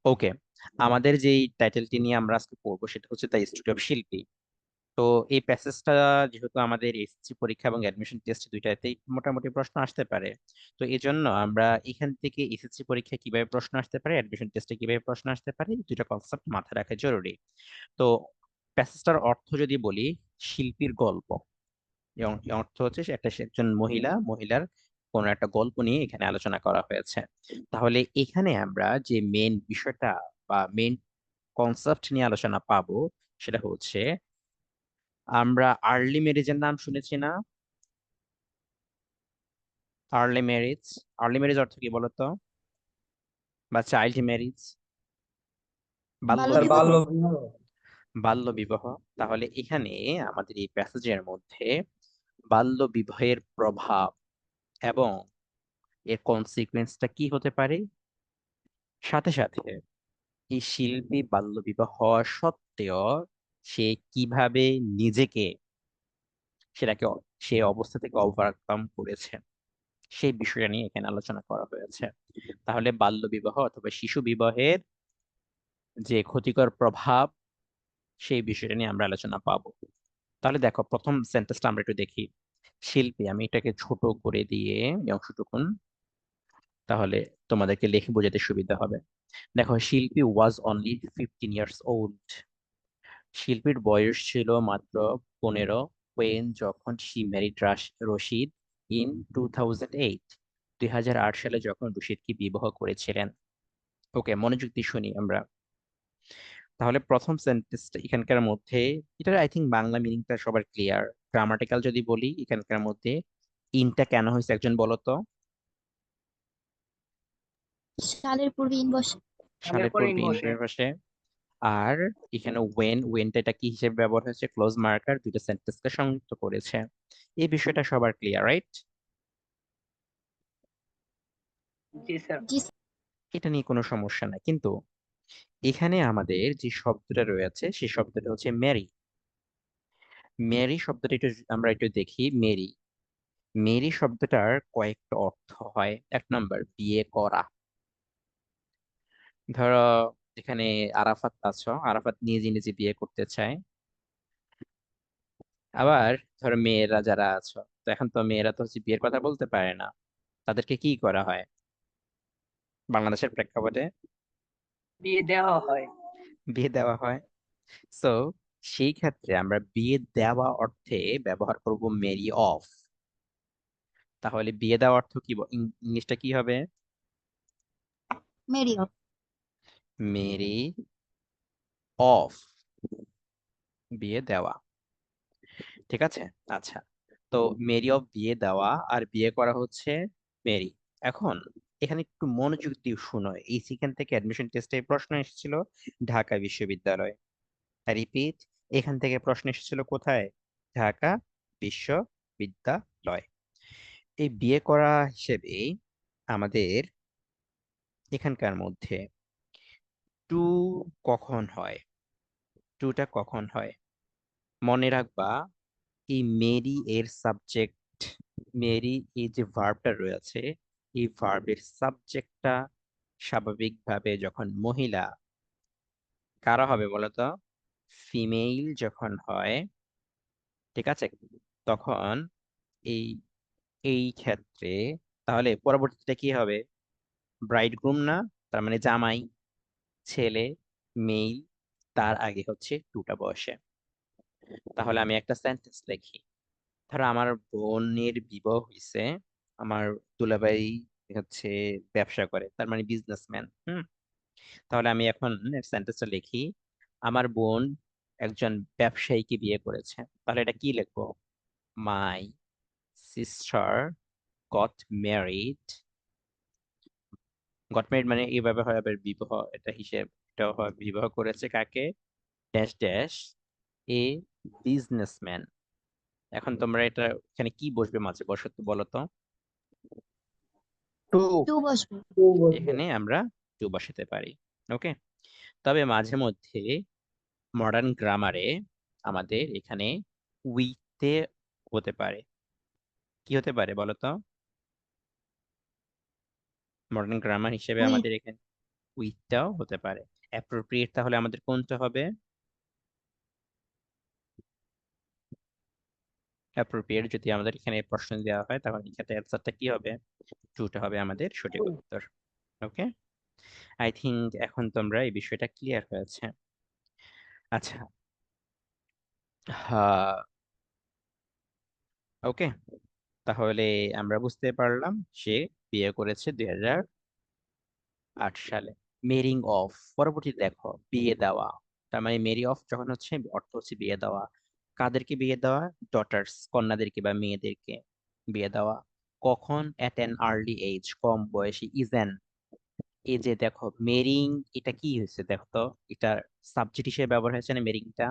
ওকে, আমাদের যেই টাইটেলটি নিয়ে আমরা আজকে পড়বো সেটা হচ্ছে দ্য স্টোরি অফ শিল্পী। তো এই প্যাসেজটা যেহেতু আমাদের এসএসসি পরীক্ষা এবং অ্যাডমিশন টেস্ট দুইটাতেই মোটামুটি প্রশ্ন আসতে পারে, তো এই জন্য আমরা এখান থেকে এসএসসি পরীক্ষায় কিভাবে প্রশ্ন আসতে পারে, অ্যাডমিশন টেস্টে কিভাবে প্রশ্ন আসতে পারে, এই দুইটা কনসেপ্ট মাথায় রাখা জরুরি। তো প্যাসেজটার অর্থ যদি বলি, শিল্পীর গল্প। এবং এর অর্থ হচ্ছে সে একজন মহিলার কোনো একটা গল্প নিয়ে এখানে আলোচনা করা হয়েছে। তাহলে এখানে আমরা যে মেন বিষয়টা বা মেন কনসেপ্ট নিয়ে আলোচনা পাবো সেটা হচ্ছে, আমরা আর্লি ম্যারেজের নাম শুনেছি না? Early marriage. আর্লি ম্যারেজ অর্থ কি বলতো? বা চাইল্ড ম্যারেজ, বাল্য বাল্য স্যার বিবাহ। বিবাহ। বাল্য বিবাহ। বাল্য বিবাহ। তাহলে এখানে আমাদের এই প্যাসেজের মধ্যে বাল্য বিবাহের প্রভাব এবং এর কনসিকুয়েন্সটা কি হতে পারে, সাথে সাথে এই শিল্পী বাল্য বিবাহ হওয়া সত্ত্বেও সে কিভাবে নিজেকে সেটাকে সে অবস্থা থেকে ওভারকাম করেছে, সেই বিষয়টা নিয়ে এখানে আলোচনা করা হয়েছে। তাহলে বাল্য বিবাহ অথবা শিশু বিবাহের যে ক্ষতিকর প্রভাব, সেই বিষয়টা নিয়ে আমরা আলোচনা পাবো। তাহলে দেখো, প্রথম সেন্টেন্সটা আমরা একটু দেখি। শিল্পী, আমি এটাকে ছোট করে দিয়ে এই অংশটুকুন, তাহলে তোমাদেরকে লিখে বোঝাতে সুবিধা হবে। দেখো, শিল্পী ওয়াজ অনলি 15 ইয়ার্স ওল্ড। শিল্পীর বয়স ছিল মাত্র 15, ওয়েন যখন শি ম্যারিড রশিদ ইন 2008, 2008 সালে যখন রশিদকে বিবাহ করেছিলেন। ওকে, মনোযোগ দিয়ে শুনি আমরা। তাহলে প্রথম সেন্টেন্সটা এখানকার মধ্যে, এটা আই থিঙ্ক বাংলা মিনিংটা সবার ক্লিয়ার। গ্রামাটিক্যাল যদি বলি, এখানকার মধ্যে ইনটা কেন হয়েছে একজন বলো তো? সালের পূর্বে ইন বসে। সালের সালের পরে পূর্বে ইন ইন বসে। বসে। আর এখানে ওয়েনটা এটা কি হিসেবে ব্যবহার হয়েছে? ক্লোজ মার্কার, দুইটা সেন্টেন্সকে সংযুক্ত করেছে। এই বিষয়টা সবার ক্লিয়ার, রাইট? জি স্যার। জি। এটা নিয়ে কোনো সমস্যা নাই, কিন্তু এখানে আমাদের যে শব্দটা রয়েছে সেই শব্দটা হচ্ছে মেরি। মেরি শব্দটা একটু আমরা একটু দেখি। মেরি, মেরি শব্দটার কয়েকটা অর্থ হয়। এক নম্বর, বিয়ে করা। ধরো, এখানে আরাফাত আছো, আরাফাত নিজে নিজে বিয়ে করতে চায়। আবার ধরো মেয়েরা যারা আছো, তো এখন তো মেয়েরা তো হচ্ছে বিয়ের কথা বলতে পারে না, তাদেরকে কি করা হয় বাংলাদেশের প্রেক্ষাপটে? বিয়ে দেওয়া হয়। বিয়ে দেওয়া হয়। সো সেই ক্ষেত্রে আমরা বিয়ে দেওয়া অর্থে ব্যবহার করব মেরি অফ। তাহলে বিয়ে দেওয়া অর্থ কি, ইংলিশটা কি হবে? Mary of. মেরি অফ, বিয়ে দেওয়া। ঠিক আছে। আচ্ছা, তো মেরি অফ বিয়ে দেওয়া, আর বিয়ে করা হচ্ছে মেরি। এখন এখানে একটু মনোযোগ দিয়ে শুনো, এই সেখান থেকে অ্যাডমিশন টেস্টে প্রশ্ন এসেছিল ঢাকা বিশ্ববিদ্যালয়। রিপিট, এখান থেকে প্রশ্ন এসেছিল কোথায়? ঢাকা বিশ্ববিদ্যালয়। এই বিয়ে করা হিসেবে আমাদের এখানকার মধ্যে টু কখন হয়? টুটা কখন হয় মনে রাখবা। এই মেরি এর সাবজেক্ট, মেরি এই যে ভার্বটা রয়েছে, এই ভার্বের সাবজেক্টটা স্বাভাবিকভাবে যখন মহিলা, কারা হবে বলতো? ফিমেইল যখন হয়, ঠিক আছে, তখন এই এই ক্ষেত্রে তাহলে পরবর্তীটা কি হবে? ব্রাইড গ্রুম না? তার মানে জামাই, ছেলে, মেইল, তার আগে হচ্ছে টুটা বসে। তাহলে আমি একটা সেন্টেন্স লিখি। ধরো আমার বোনের বিবাহ হইছে, আমার দুলাভাই হচ্ছে ব্যবসা করে, তার মানে বিজনেসম্যান। তাহলে আমি এখন সেন্টেন্সটা লিখি, আমার বোন একজন ব্যবসায়ীকে বিয়ে করেছে। তাহলে এটা কি লিখবো? My sister got married. Got married মানে এইভাবে হয়, আবার বিবাহ এটা হিসেব, এটা হয় বিবাহ করেছে কাকে? Dash dash a businessman. এখন তোমরা এটা এখানে কি বসবে মাঝে, বসো তো বলো তো? টু। টু বসবে। টু বসবে। এখানে আমরা টু বসাতে পারি। ওকে, তবে মাঝে মধ্যে মডার্ন গ্রামারে আমাদের এখানে উইথে হতে পারে। কি হতে পারে বলো তো? মডার্ন গ্রামার হিসেবে উইথ। আমাদের এখানে উইথটাও হতে পারে। অ্যাপ্রোপ্রিয়েট তাহলে আমাদের কোনটা হবে? অ্যাপ্রোপ্রিয়েট যদি আমাদের এখানে প্রশ্ন দেওয়া হয় তাহলে এক্ষেত্রে অ্যান্সারটা কি হবে? টুটা হবে আমাদের সঠিক উত্তর। ওকে, আই থিঙ্ক এখন তোমরা এই বিষয়টা ক্লিয়ার হয়েছে। আচ্ছা, হ্যাঁ, ওকে, তাহলে আমরা বুঝতে পারলাম সে বিয়ে করেছে 2008 সালে। মেরিং অফ, পরবর্তী দেখো বিয়ে দেওয়া, তার মানে মেরি অফ যখন হচ্ছে অর্থ হচ্ছে বিয়ে দেওয়া। কাদেরকে বিয়ে দেওয়া? ডটার্স, কন্যাদেরকে বা মেয়েদেরকে বিয়ে দেওয়া। কখন? অ্যাট অ্যান আর্লি এজ, কম বয়সী। ইজেন, এই যে দেখো মেরিং, এটা কি হয়েছে দেখো তো, এটা সাবজেক্ট হিসেবে ব্যবহার হয়েছে না মেরিংটা?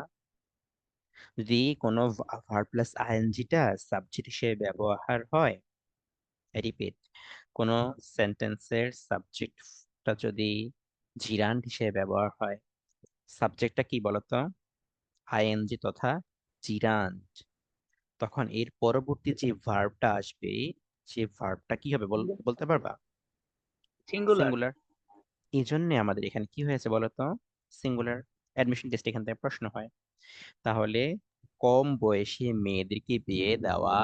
যদি কোনো ভার্ব প্লাস আইএনজিটা সাবজেক্ট হিসেবে ব্যবহার হয়, রিপিট, কোনো সেন্টেন্সের সাবজেক্টটা যদি জিরান্ড হিসেবে ব্যবহার হয়, সাবজেক্টটা কি বলতো? আইএনজি তথা জিরান্ড, তখন এর পরবর্তী যে ভার্বটা আসবে সে ভার্বটা কি হবে বলতে পারবা? সিঙ্গুলার। সিঙ্গুলার। এই জন্য আমাদের এখানে কি হয়েছে বলতো? সিঙ্গুলার। অ্যাডমিশন টেস্ট এখান থেকে প্রশ্ন হয়। তাহলে কম বয়সী মেয়েদেরকে বিয়ে দেওয়া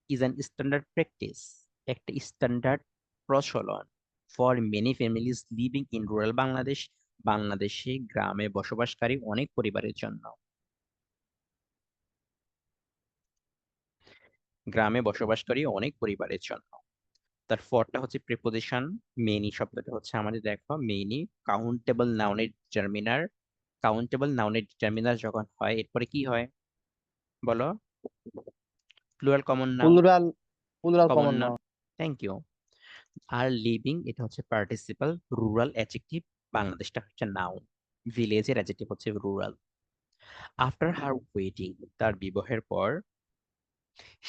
ইজ অ্যান স্ট্যান্ডার্ড প্র্যাকটিস, একটা স্ট্যান্ডার্ড প্রচলন for many families living in rural Bangladesh, বাংলাদেশে গ্রামে বসবাসকারী অনেক পরিবারের জন্য। গ্রামে বসবাসকারী অনেক পরিবারের জন্য। তার ফরটা হচ্ছে প্রিপোজিশন। মেনি শব্দটা হচ্ছে আমাদের দেখো মেনি কাউন্টেবল নাউনের ডিটারমিনার। কাউন্টেবল নাউনের ডিটারমিনার যখন হয় এরপরে কি হয় বলো? Plural common noun. Plural plural common common noun, noun. Thank you. আর লিভিং এটা হচ্ছে পার্টিসিপাল। রুরাল অ্যাডজেক্টিভ, বাংলাদেশটা হচ্ছে নাউন। ভিলেজের অ্যাডজেক্টিভ হচ্ছে রুরাল। আফটার হার ওয়েডিং, তার বিবাহের পর,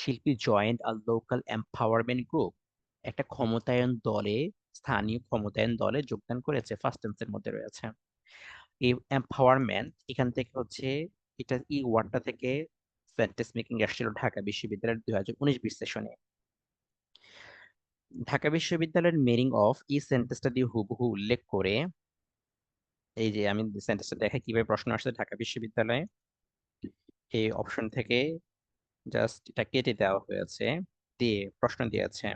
Shilpi joined a local empowerment group, একটা ক্ষমতায়ন দলে, স্থানীয় ক্ষমতায়ন দলে যোগদান করেছে, ফার্স্ট টেন্সের মধ্যে রয়েছে। এই এম্পাওয়ারমেন্ট এখান থেকে হচ্ছে, এটা এই ওয়ার্ডটা থেকে সেন্টেন্স মেকিং আসছিল ঢাকা বিশ্ববিদ্যালয়ের 2019-20 সেশনে। ঢাকা বিশ্ববিদ্যালয়ের মিনিং অফ এই সেন্টেন্সটা দিয়ে হুবহু উল্লেখ করে, এই যে আমি সেন্টেন্সটা দেখে কিভাবে প্রশ্ন আসছে ঢাকা বিশ্ববিদ্যালয়ে, এই অপশন থেকে জাস্ট এটা কেটে দেওয়া হয়েছে, দিয়ে প্রশ্ন দিয়েছে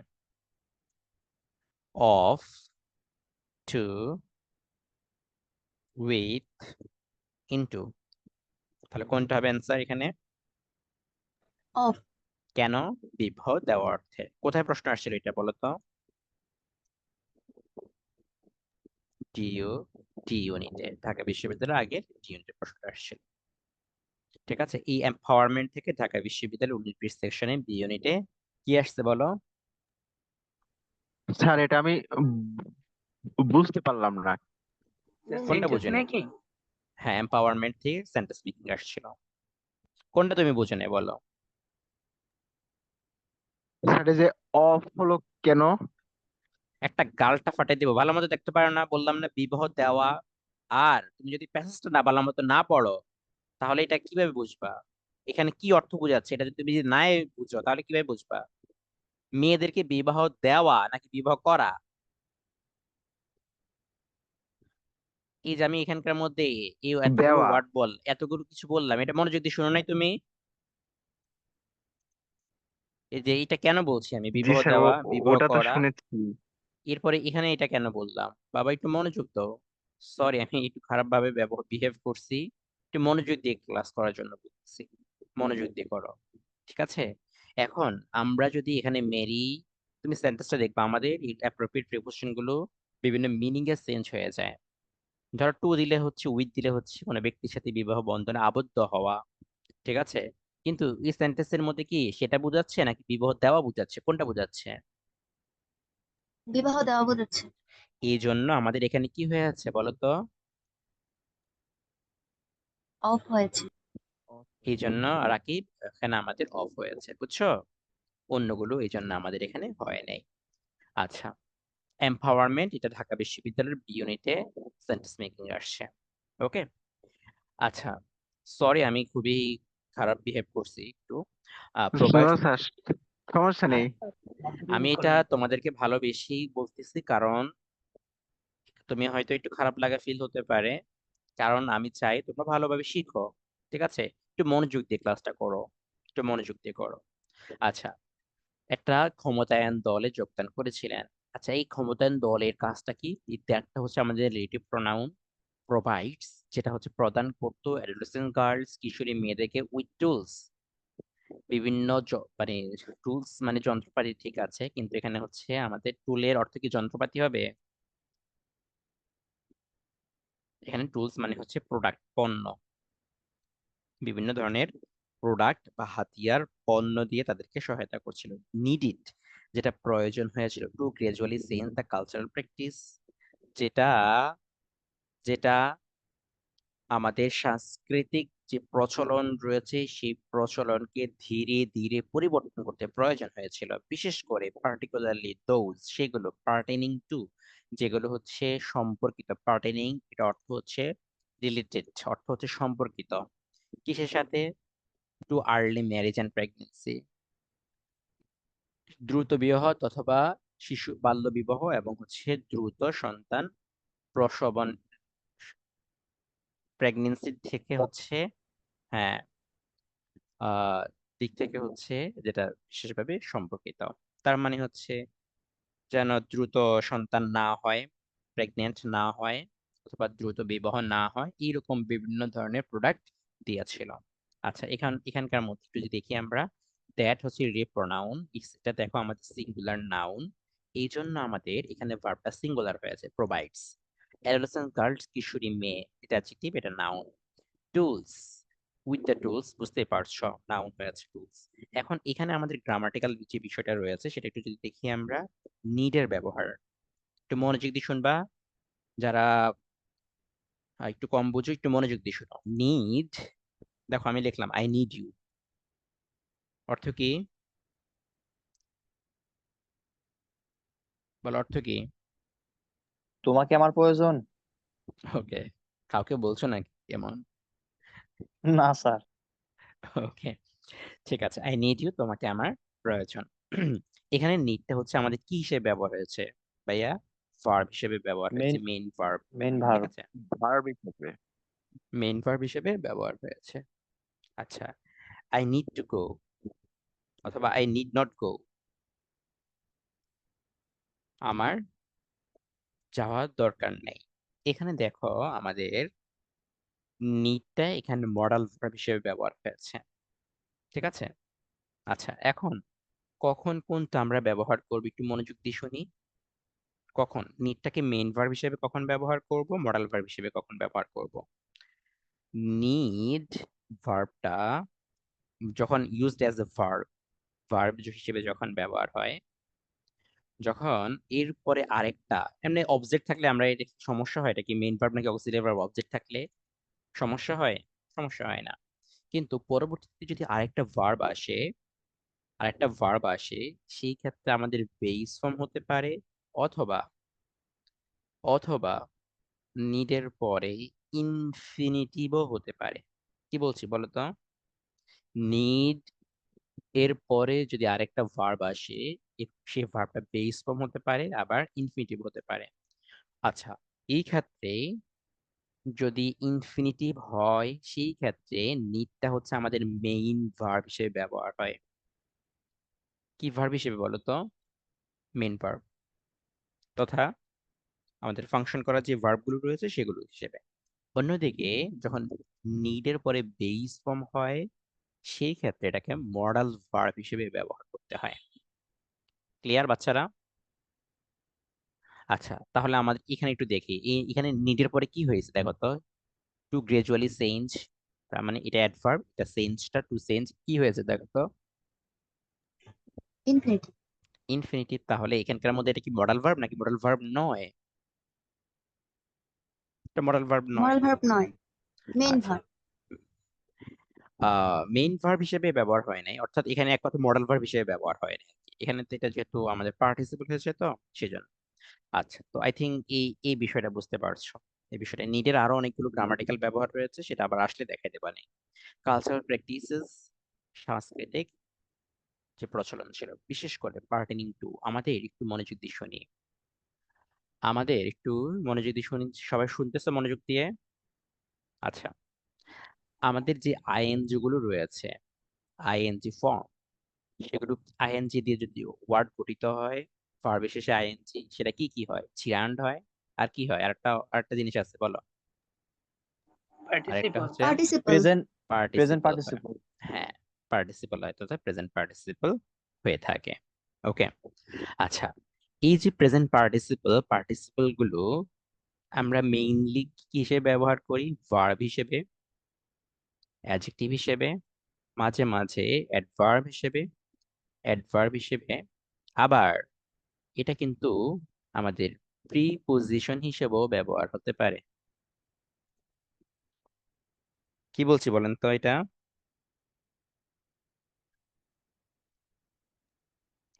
অফ টু উইথ ইনটু, তাহলে কোনটা হবে অ্যান্সার এখানে? অফ। কেন? বিবাহ দেওয়া অর্থে। কোথায় প্রশ্ন আসছিল এটা বলো তো? ডিইউ, ডি ইউনিটে, ঢাকা বিশ্ববিদ্যালয়ের আগে ডি ইউনিটে প্রশ্ন আসছিল। ঠিক আছে, এই এম্পাওয়ারমেন্ট থেকে ঢাকা বিশ্ববিদ্যালয়ের 19-20 সেকশনে বি ইউনিটে কি আসছে বলো? স্যার এটা আমি বুঝতে পারলাম না। কোনটা সেন্টেন্স বুঝেনি? মেকিং। হ্যাঁ, এম্পাওয়ারমেন্ট থেকে সেন্টেন্স মেকিং আসছিল, কোনটা তুমি বুঝে নেই বলো? স্যার এই যে অফ হলো কেন? একটা গালটা ফাটাই দিব, ভালো মতো দেখতে পারো না? বললাম না বিবাহ দেওয়া। আর তুমি যদি প্যাসেজটা না ভালো মতো না পড়ো তাহলে এটা কিভাবে বুঝবা এখানে কি অর্থ বোঝাচ্ছে? এটা যদি তুমি যদি নাই বুঝো তাহলে কিভাবে বুঝবা? মেয়েদেরকে বিবাহ দেওয়া নাকি বিবাহ করা? এই যে আমি এখানকার মধ্যে এই এতগুলো দেওয়া। ওয়ার্ড এতগুলো কিছু বললাম, এটা মনোযোগ দিয়ে শুনো নাই তুমি? এই যে এটা কেন বলছি আমি জি বিবাহ স্যার, দেওয়া বিবাহ ওটা তো করা, শুনেছি। এরপরে এখানে এটা কেন বললাম? বাবা একটু মনোযোগ দাও। সরি, আমি একটু খারাপ ভাবে বিহেভ করছি, একটু মনোযোগ দিয়ে ক্লাস করার জন্য বলছি, মনোযোগ দিয়ে করো। ঠিক আছে, এখন আমরা যদি এখানে মেরি, তুমি সেন্টেন্সটা দেখবা আমাদের অ্যাপ্রোপ্রিয়েট প্রিপোজিশন গুলো বিভিন্ন মিনিং এ চেঞ্জ হয়ে যায়। ধরো টু দিলে হচ্ছে, উইথ দিলে হচ্ছে কোনো ব্যক্তির সাথে বিবাহ বন্ধনে আবদ্ধ হওয়া। ঠিক আছে, কিন্তু এই সেন্টেন্সের মধ্যে কি সেটা বোঝাচ্ছে নাকি বিবাহ দেওয়া বোঝাচ্ছে, কোনটা বোঝাচ্ছে? বিবাহ দেওয়া বোঝাচ্ছে। এই জন্য আমাদের এখানে কি হয়ে আছে বলতো? অফ হয়েছে। এই জন্য রাকিব এখানে আমাদের অফ হয়েছে, বুঝছো? অন্যগুলো এই জন্য আমাদের এখানে হয় নাই। আচ্ছা, এম্পাওয়ারমেন্ট এটা ঢাকা বিশ্ববিদ্যালয়ের বি ইউনিটে সেন্টেন্স মেকিং আসছে। ওকে, আচ্ছা, সরি আমি খুবই খারাপ বিহেভ করছি একটু। প্রোভাইড, No, স্যার, সমস্যা নেই। আমি এটা তোমাদেরকে ভালোবেসেই বলতেছি, কারণ তুমি হয়তো একটু খারাপ লাগা ফিল হতে পারে, কারণ আমি চাই তোমরা ভালোভাবে শিখো। ঠিক আছে, একটু মনোযোগ দিয়ে ক্লাসটা করো, একটু মনোযোগ দিয়ে করো। আচ্ছা, একটা ক্ষমতায়ন দলে যোগদান করেছিলেন। আচ্ছা, এই ক্ষমতায়ন দলের কাজটা কি? একটা হচ্ছে আমাদের রিলেটিভ প্রোনাউন প্রোভাইডস, যেটা হচ্ছে প্রদান করতো অ্যাডোলেসেন্ট গার্লস, কিশোরী মেয়েদেরকে উইথ টুলস, বিভিন্ন মানে টুলস মানে যন্ত্রপাতি, ঠিক আছে, কিন্তু এখানে হচ্ছে আমাদের টুলের অর্থ কি যন্ত্রপাতি হবে? এখানে টুলস মানে হচ্ছে প্রোডাক্ট, পণ্য, বিভিন্ন ধরনের প্রোডাক্ট বা হাতিয়ার, পণ্য দিয়ে তাদেরকে সহায়তা করছিল। নিডিড, যেটা প্রয়োজন হয়েছিল, to gradually change the cultural practice, যেটা যেটা আমাদের সাংস্কৃতিক যে প্রচলন রয়েছে সেই প্রচলনকে ধীরে ধীরে পরিবর্তন করতে প্রয়োজন হয়েছিল, বিশেষ করে পার্টিকুলারলি দোজ, সেগুলো পার্টেনিং টু, যেগুলো হচ্ছে সম্পর্কিত। পার্টেনিং এটা অর্থ হচ্ছে রিলেটেড, অর্থ হচ্ছে সম্পর্কিত কিসের সাথে? Two early marriage and pregnancy, দ্রুত বিবাহ অথবা শিশু বাল্য বিবাহ, এবং হচ্ছে দ্রুত সন্তান প্রসবন, প্রেগনেন্সি থেকে হচ্ছে, হ্যাঁ, আহ দিক থেকে হচ্ছে, যেটা বিশেষভাবে সম্পর্কিত। তার মানে হচ্ছে যেন দ্রুত সন্তান না হয়, প্রেগনেন্ট না হয়, অথবা দ্রুত বিবাহ না হয়, এইরকম বিভিন্ন ধরনের প্রোডাক্ট দিয়েছিল। আচ্ছা, এখানকার মধ্যে একটু যদি দেখি আমরা, দ্যাট হচ্ছে রে প্রোনাউন, এটা দেখো আমাদের সিঙ্গুলার নাউন, এই জন্য আমাদের এখানে ভার্বটা সিঙ্গুলার হয়েছে, প্রোভাইডস। অ্যাডোলেসেন্ট গার্লস, কিশোরী মেয়ে, এটা অ্যাডজেক্টিভ, এটা noun. Tools, with the tools, বুঝতে পারছো, নাউন হয়েছে টুলস। এখন এখানে আমাদের গ্রামাটিক্যাল যে বিষয়টা রয়েছে সেটা একটু যদি দেখি আমরা, নিডের ব্যবহার, একটু মনোযোগ দিয়ে শুনবা। যারা একটু কম বুঝো, একটু মনোযোগ দিয়ে শুনো। নিড, দেখো আমি লিখলাম আই নিড ইউ, অর্থ কি? বলো অর্থ কি? তোমাকে আমার প্রয়োজন। ওকে, কাউকে বলছো নাকি এমন? না স্যার। ওকে, ঠিক আছে, আই নিড ইউ, তোমাকে আমার প্রয়োজন। এখানে নিডটা হচ্ছে আমাদের কি হিসেবে ব্যবহার হয়েছে ভাইয়া? ভার্ব হিসেবে ব্যবহার হয়েছে, মেইন মেইন ভার্ব। মেইন ঠিক ভার্ব। আছে, ভার্ব হিসেবে। মেইন ভার্ব হিসেবে ব্যবহার হয়েছে। আচ্ছা, আই নিড টু গো অথবা আই নিড নট গো, আমার যাওয়ার দরকার নেই। এখানে দেখো আমাদের নিডটা এখানে মডাল ভার্ব হিসেবে ব্যবহার হয়েছে। ঠিক আছে, আচ্ছা, এখন কখন কোনটা আমরা ব্যবহার করব একটু মনোযোগ দিয়ে শুনি। কখন নিডটাকে মেইন ভার্ব হিসেবে কখন ব্যবহার করব, মডাল ভার্ব হিসেবে কখন ব্যবহার করব? নিড ভার্বটা যখন used as a verb, verb হিসেবে যখন ব্যবহার হয়, যখন এর পরে আরেকটা এমনি অবজেক্ট থাকলে আমরা, এটা কি সমস্যা হয়? এটা কি মেইন ভার্ব নাকি অক্সিলারি ভার্ব? অবজেক্ট থাকলে সমস্যা হয়? সমস্যা হয় না। কিন্তু পরবর্তীতে যদি আরেকটা ভার্ব আসে, সেই ক্ষেত্রে আমাদের বেস ফর্ম হতে পারে, অথবা অথবা নিডের পরে ইনফিনিটিভও হতে পারে। কি বলছি বলো তো? নিড এর পরে যদি আরেকটা ভার্ব আসে, সেই ভার্বটা বেস ফর্ম হতে পারে, আবার ইনফিনিটিভ হতে পারে। আচ্ছা, এই ক্ষেত্রে যদি ইনফিনিটিভ হয়, সেই ক্ষেত্রে নিডটা হচ্ছে আমাদের মেইন ভার্ব হিসেবে ব্যবহার হয়। কি ভার্ব হিসেবে বলো তো? মেইন ভার্ব, তথা আমাদের ফাংশন করার যে ভার্বগুলো রয়েছে সেগুলো হিসেবে। অন্যদিকে যখন নিডের পরে বেস ফর্ম হয়, সেই ক্ষেত্রে এটাকে মডাল ভার্ব হিসেবে ব্যবহার করতে হয়। ক্লিয়ার বাচ্চারা? আচ্ছা, তাহলে আমাদের এখানে একটু দেখি, এখানে নিডের পরে কি হয়েছে দেখো তো। টু গ্রাজুয়ালি চেঞ্জ, তার মানে এটা অ্যাডভার্ব, এটা চেঞ্জটা টু চেঞ্জ কি হয়েছে দেখো তো? ইনফিনিটিভ। ইনফিনিটিভ। তাহলে এখানকার মধ্যে এটা কি মডাল ভার্ব নাকি মডাল ভার্ব নয়? এটা মডাল ভার্ব নয়। মরাল ভার্ব নয়, মেইন আচ্ছা, ভার্ব। মেইন ভার্ব হিসেবে ব্যবহার হয় নাই, অর্থাৎ এখানে এক কথা মডাল ভার্ব হিসেবে ব্যবহার হয় নাই। এখানে তো এটা যেহেতু আমাদের পার্টিসিপল হয়েছে, তো সেজন্য। আচ্ছা, তো আই থিঙ্ক এই বিষয়টা বুঝতে পারছো। এই বিষয়টা নিডের আরো অনেকগুলো গ্রামাটিক্যাল ব্যবহার রয়েছে, সেটা আবার আসলে দেখাই দেবা নেই। কালচারাল প্র্যাকটিসেস, সাংস্কৃতিক যে প্রচলন ছিল, বিশেষ করে পার্টেনিং টু, আমাদের একটু মনোযোগ দিয়ে শুনি। আমাদের একটু মনোযোগ দিয়ে শুনি, সবাই শুনতেছে মনোযোগ দিয়ে? আচ্ছা, আমাদের যে আইএনজি গুলো রয়েছে, আইএনজি ফর্ম, সেগুলো আইএনজি দিয়ে যদি ওয়ার্ড গঠিত হয়, ভার্বের শেষে আইএনজি, সেটা কি কি হয়? চিরান্ড হয়, আর কি হয়? আরেকটা জিনিস আছে, বলো। আরেকটা পার্টিসিপল হচ্ছে পার্টিসিপল প্রেজেন্ট প্রেজেন্ট পার্টিসিপল হয়। পার্টিসিপল। হ্যাঁ, পার্টিসিপল হয়, তথা প্রেজেন্ট পার্টিসিপল হয়ে থাকে। ওকে, আচ্ছা, এই যে প্রেজেন্ট পার্টিসিপল গুলো আমরা মেইনলি কি হিসেবে ব্যবহার করি? ভার্ব হিসেবে, অ্যাডজেক্টিভ হিসেবে, মাঝে মাঝে অ্যাডভার্ব হিসেবে, আবার এটা কিন্তু আমাদের প্রিপোজিশন হিসেবেও ব্যবহার হতে পারে। কি বলছি বলেন তো এটা?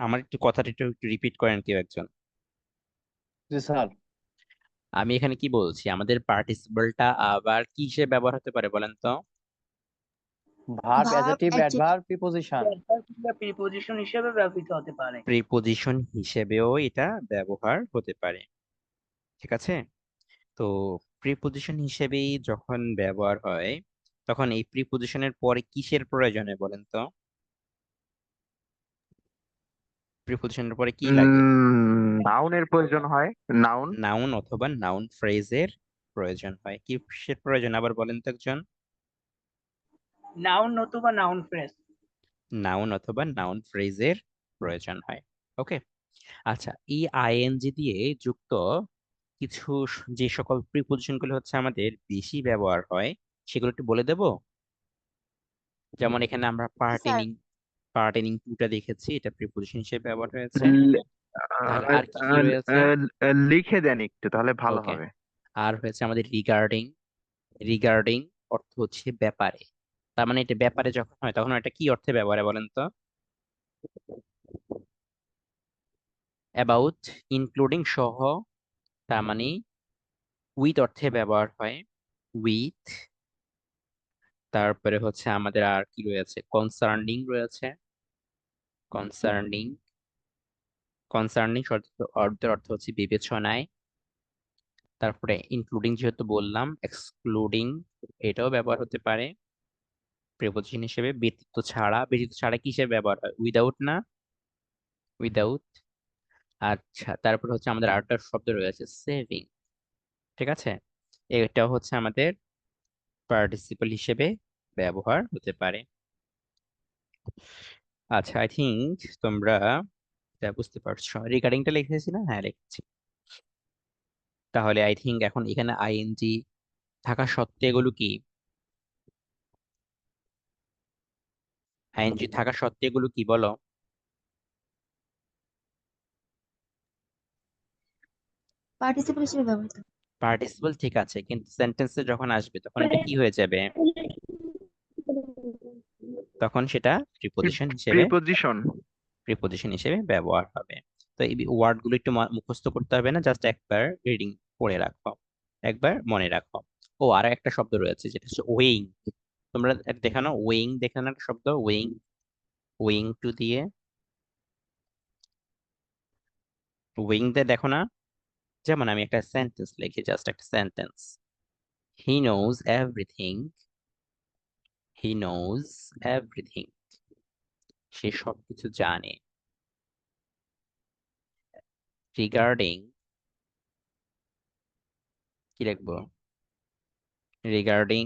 আমার একটু কথাটা একটু রিপিট করেন কেউ একজন। জি স্যার। আমি এখানে কি বলছি, আমাদের পার্টিসিপলটা আবার কি হিসেবে ব্যবহার হতে পারে বলেন তো? Verb, verb adjective, adjective adverb, preposition. Preposition হিসেবে ব্যবহৃত হতে পারে। প্রিপোজিশন হিসেবেও এটা ব্যবহার হতে পারে। ঠিক আছে, তো প্রিপোজিশন হিসেবেই যখন ব্যবহার হয়, তখন এই প্রিপোজিশনের পরে কিসের প্রয়োজন হয় বলেন তো? প্রিপোজিশনের পরে কি লাগে? নাউনের প্রয়োজন হয়। নাউন। নাউন অথবা নাউন ফ্রেজের প্রয়োজন হয়। কিসের প্রয়োজন আবার বলেন তো একজন? নাউন নতুবা নাউন ফ্রেজ। নাউন অথবা নাউন ফ্রেজের প্রয়োজন হয়। ওকে, আচ্ছা, এই আইএনজি দিয়ে যুক্ত কিছু যে সকল প্রিপোজিশন গুলো হচ্ছে আমাদের বেশি ব্যবহার হয়, সেগুলো একটু বলে দেব। যেমন এখানে আমরা জি স্যার পার্টেনিং টুটা দেখেছি, এটা প্রিপোজিশন হিসেবে ব্যবহার হয়েছে। ল- তাহলে আহ, আর কি কি রয়েছে? লিখে দেন একটু, তাহলে ভালো ওকে, হবে। আর হয়েছে আমাদের রিগার্ডিং অর্থ হচ্ছে ব্যাপারে। তার মানে এটা ব্যাপারে যখন হয় তখন এটা কি অর্থে ব্যবহার হয় বলেন তো? অ্যাবাউট, ইনক্লুডিং সহ, তার মানে উইথ অর্থে ব্যবহার হয়, উইথ। তারপরে হচ্ছে আমাদের আর কি রয়েছে? কনসার্নিং রয়েছে, কনসার্নিং কনসার্নিং অর্থের অর্থ হচ্ছে বিবেচনায়। তারপরে ইনক্লুডিং যেহেতু বললাম, এক্সক্লুডিং এটাও ব্যবহার হতে পারে প্রিপোজিশন হিসেবে। ব্যতীত ছাড়া কি হিসেবে ব্যবহার হয়? উইদাউট না? উইদাউট। আচ্ছা, তারপর হচ্ছে আমাদের আরেকটা শব্দ রয়েছে, সেভিং। ঠিক আছে, এটাও হচ্ছে আমাদের পার্টিসিপল হিসেবে ব্যবহার হতে পারে। আচ্ছা, আই থিংক তোমরা এটা বুঝতে পারছো। রিগার্ডিংটা লিখেছি না? হ্যাঁ, লিখেছি। তাহলে আই থিংক এখন এখানে আইএনজি থাকা সত্ত্বে এগুলো কি? আইএনজি থাকা সত্ত্বে এগুলো কি বলো? পার্টিসিপল হিসেবে ব্যবহৃত পার্টিসিপল ঠিক আছে, কিন্তু সেন্টেন্সে যখন আসবে তখন এটা কি হয়ে যাবে? তখন সেটা প্রিপোজিশন। প্রিপোজিশন হিসেবে ব্যবহার হবে। তো এই ওয়ার্ড গুলো একটু মুখস্থ করতে হবে না, জাস্ট একবার রিডিং পড়ে রাখো, একবার মনে রাখো। ও, আর একটা শব্দ রয়েছে যেটা হচ্ছে ওয়েইং। তোমরা এটা দেখানো, ওয়েইং দেখানো একটা শব্দ, ওয়েইং। ওয়েইং টু দিয়ে, ওয়েইং দিয়ে দেখো না। যেমন আমি একটা সেন্টেন্স লিখি, জাস্ট একটা sentence. He knows everything, he knows everything, সে সবকিছু জানে। রিগার্ডিং, কি লিখবো? রিগার্ডিং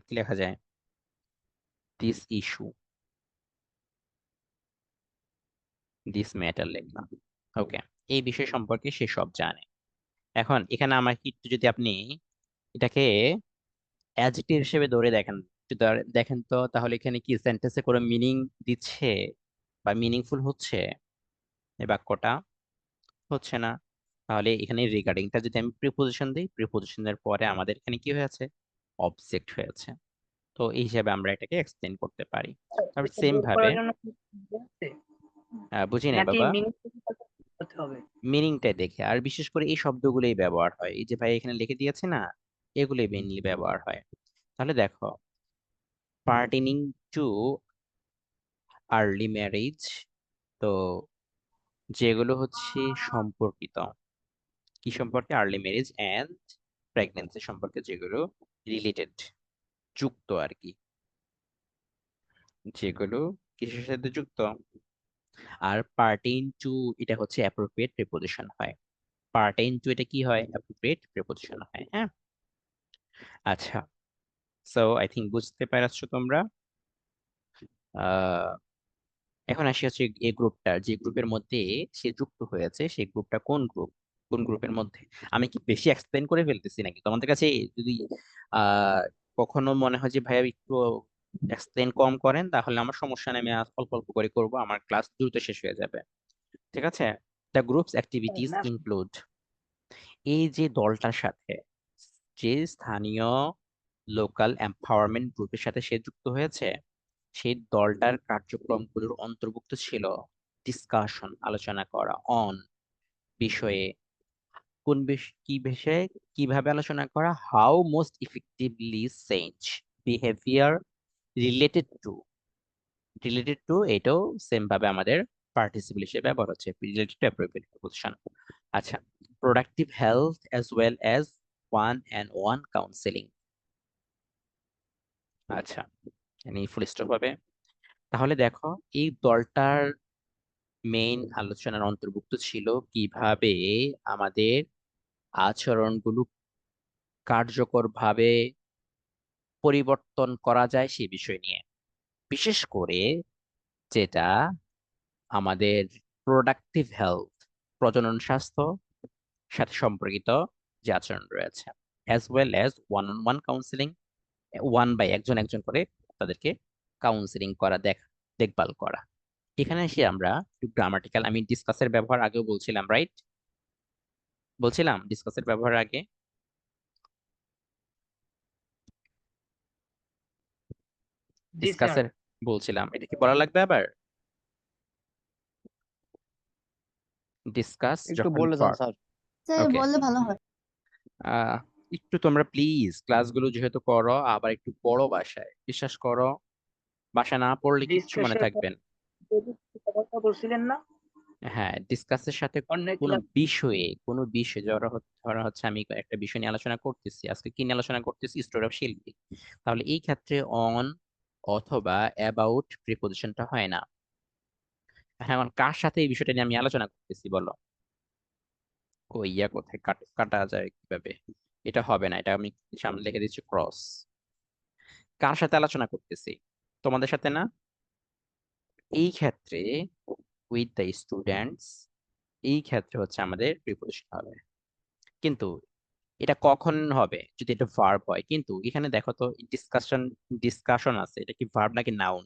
কি লেখা যায়? দিস ইস্যু, দিস ম্যাটার লিখলাম। ওকে, এই বিষয় সম্পর্কে সে সব জানে। এখন এখানে আমাকে একটু যদি আপনি এটাকে অ্যাডজেক্টিভ হিসেবে ধরে দেখেন, একটু দেখেন তো, তাহলে এখানে কি সেন্টেন্সে করে মিনিং দিচ্ছে বা মিনিংফুল হচ্ছে এই বাক্যটা? হচ্ছে না। তাহলে এখানে রিগার্ডিংটা যদি আমি প্রিপোজিশন দিই, প্রিপোজিশনের পরে আমাদের এখানে কি হয়েছে? অবজেক্ট হয়েছে। তো এই হিসাবে আমরা এটাকে এক্সপ্লেন করতে পারি। তারপর এটা সেম বের ভাবে, করার জন্য কি আছে? বুঝি নাই নাকি বাবা। মিনিং করতে হবে? মিনিংটা দেখে, আর বিশেষ করে এই শব্দগুলোই ব্যবহার হয়, এই যে ভাই এখানে লিখে দিয়েছে না, এগুলোই মেইনলি ব্যবহার হয়। তাহলে দেখো, পার্টেনিং টু আর্লি ম্যারেজ, তো যেগুলো হচ্ছে সম্পর্কিত, কি সম্পর্কে? আর্লি ম্যারেজ এন্ড প্রেগন্যান্সি সম্পর্কে, যেগুলো রিলেটেড, যুক্ত আর কি, যেগুলো কিসের সাথে যুক্ত। আর পার্টেইন টু, এটা হচ্ছে অ্যাপ্রোপ্রিয়েট প্রিপোজিশন হয়। পার্টেইন টু এটা কি হয়? অ্যাপ্রোপ্রিয়েট প্রিপোজিশন হয়। হ্যাঁ, আচ্ছা। সো আই থিঙ্ক বুঝতে পারছো তোমরা। আহ এখন আসি হচ্ছে এই গ্রুপটা, যে গ্রুপের মধ্যে সে যুক্ত হয়েছে, সেই গ্রুপটা কোন গ্রুপ, কোন গ্রুপের মধ্যে। আমি কি বেশি এক্সপ্লেন করে ফেলতেছি নাকি তোমাদের কাছে? যদি আহ কখনো মনে হয় যে ভাইয়া একটু এক্সপ্লেন কম করেন, তাহলে আমার সমস্যা নেই, আমি অল্প অল্প করে করবো, আমার ক্লাস দ্রুত শেষ হয়ে যাবে। ঠিক আছে? দ্য গ্রুপস অ্যাক্টিভিটিস না ইনক্লুড, এই যে দলটার সাথে, যে স্থানীয় লোকাল এম্পাওয়ারমেন্ট গ্রুপের সাথে সে যুক্ত হয়েছে, সেই দলটার কার্যক্রমগুলোর অন্তর্ভুক্ত ছিল ডিসকাশন, আলোচনা করা, অন, বিষয়ে, কোন কি বিষয়ে, কিভাবে আলোচনা করা, how most effectively change behaviour related to, related to এটাও সেম ভাবে আমাদের পার্টিসিপল হিসেবে ব্যবহার হচ্ছে, রিলেটেড টু অ্যাপ্রোপ্রিয়েট প্রিপোজিশন। আচ্ছা, productive health as well as one and one counselling. আচ্ছা, এই ফুল স্টপ হবে। তাহলে দেখো, এই দলটার মেইন আলোচনার অন্তর্ভুক্ত ছিল কিভাবে আমাদের আচরণগুলো কার্যকরভাবে পরিবর্তন করা যায় সে বিষয় নিয়ে, বিশেষ করে যেটা আমাদের প্রোডাক্টিভ হেলথ, প্রজনন স্বাস্থ্য সাথে সম্পর্কিত যে আচরণ রয়েছে, as well as one on one counselling, one by একজন একজন করে তাদেরকে কাউন্সিলিং করা, দেখভাল করা। এখানে এসে আমরা একটু গ্রামাটিক্যাল, আমি ডিসকাসের ব্যবহার আগেও বলছিলাম, রাইট? বলছিলাম ডিসকাসের ব্যবহার আগে, জি স্যার। ডিসকাসের বলছিলাম, এটা কি বলা লাগবে আবার? ডিসকাস একটু যখন বলে যান ভার্ব। স্যার। স্যার ওকে, বললে ভালো হয়। একটু তোমরা প্লিজ ক্লাসগুলো যেহেতু করো, আবার একটু বড় ভাষায়, বিশ্বাস করো, বাসা না পড়লে কিচ্ছু মনে ডিসকাশন থাকবেন। কথা বলছিলেন না হ্যাঁ, ডিসকাসের সাথে অন্য কোনো ক্লাস? বিষয়ে, কোনো বিষয় ধরা হচ্ছে আমি একটা বিষয় নিয়ে আলোচনা করতেছি, আজকে কি নিয়ে আলোচনা করতেছি? স্টোরি অফ শিল্পী। তাহলে এই ক্ষেত্রে অন অথবা অ্যাবাউট প্রিপোজিশনটা হয় না। হ্যাঁ, এখন কার সাথে এই বিষয়টা নিয়ে আমি আলোচনা করতেছি বলো? কোথায় কাটা যায় কিভাবে? এটা হবে না, এটা আমি সামনে লিখে দিচ্ছি ক্রস। কার সাথে আলোচনা করতেছি? তোমাদের সাথে না? এই ক্ষেত্রে উইথ দ্য স্টুডেন্টস, এই ক্ষেত্রে হচ্ছে আমাদের প্রিপোজিশন হবে। কিন্তু এটা কখন হবে? যদি এটা ভার্ব হয়। কিন্তু এখানে দেখো তো, ডিসকাশন, ডিসকাশন আছে, এটা কি ভার্ব নাকি নাউন?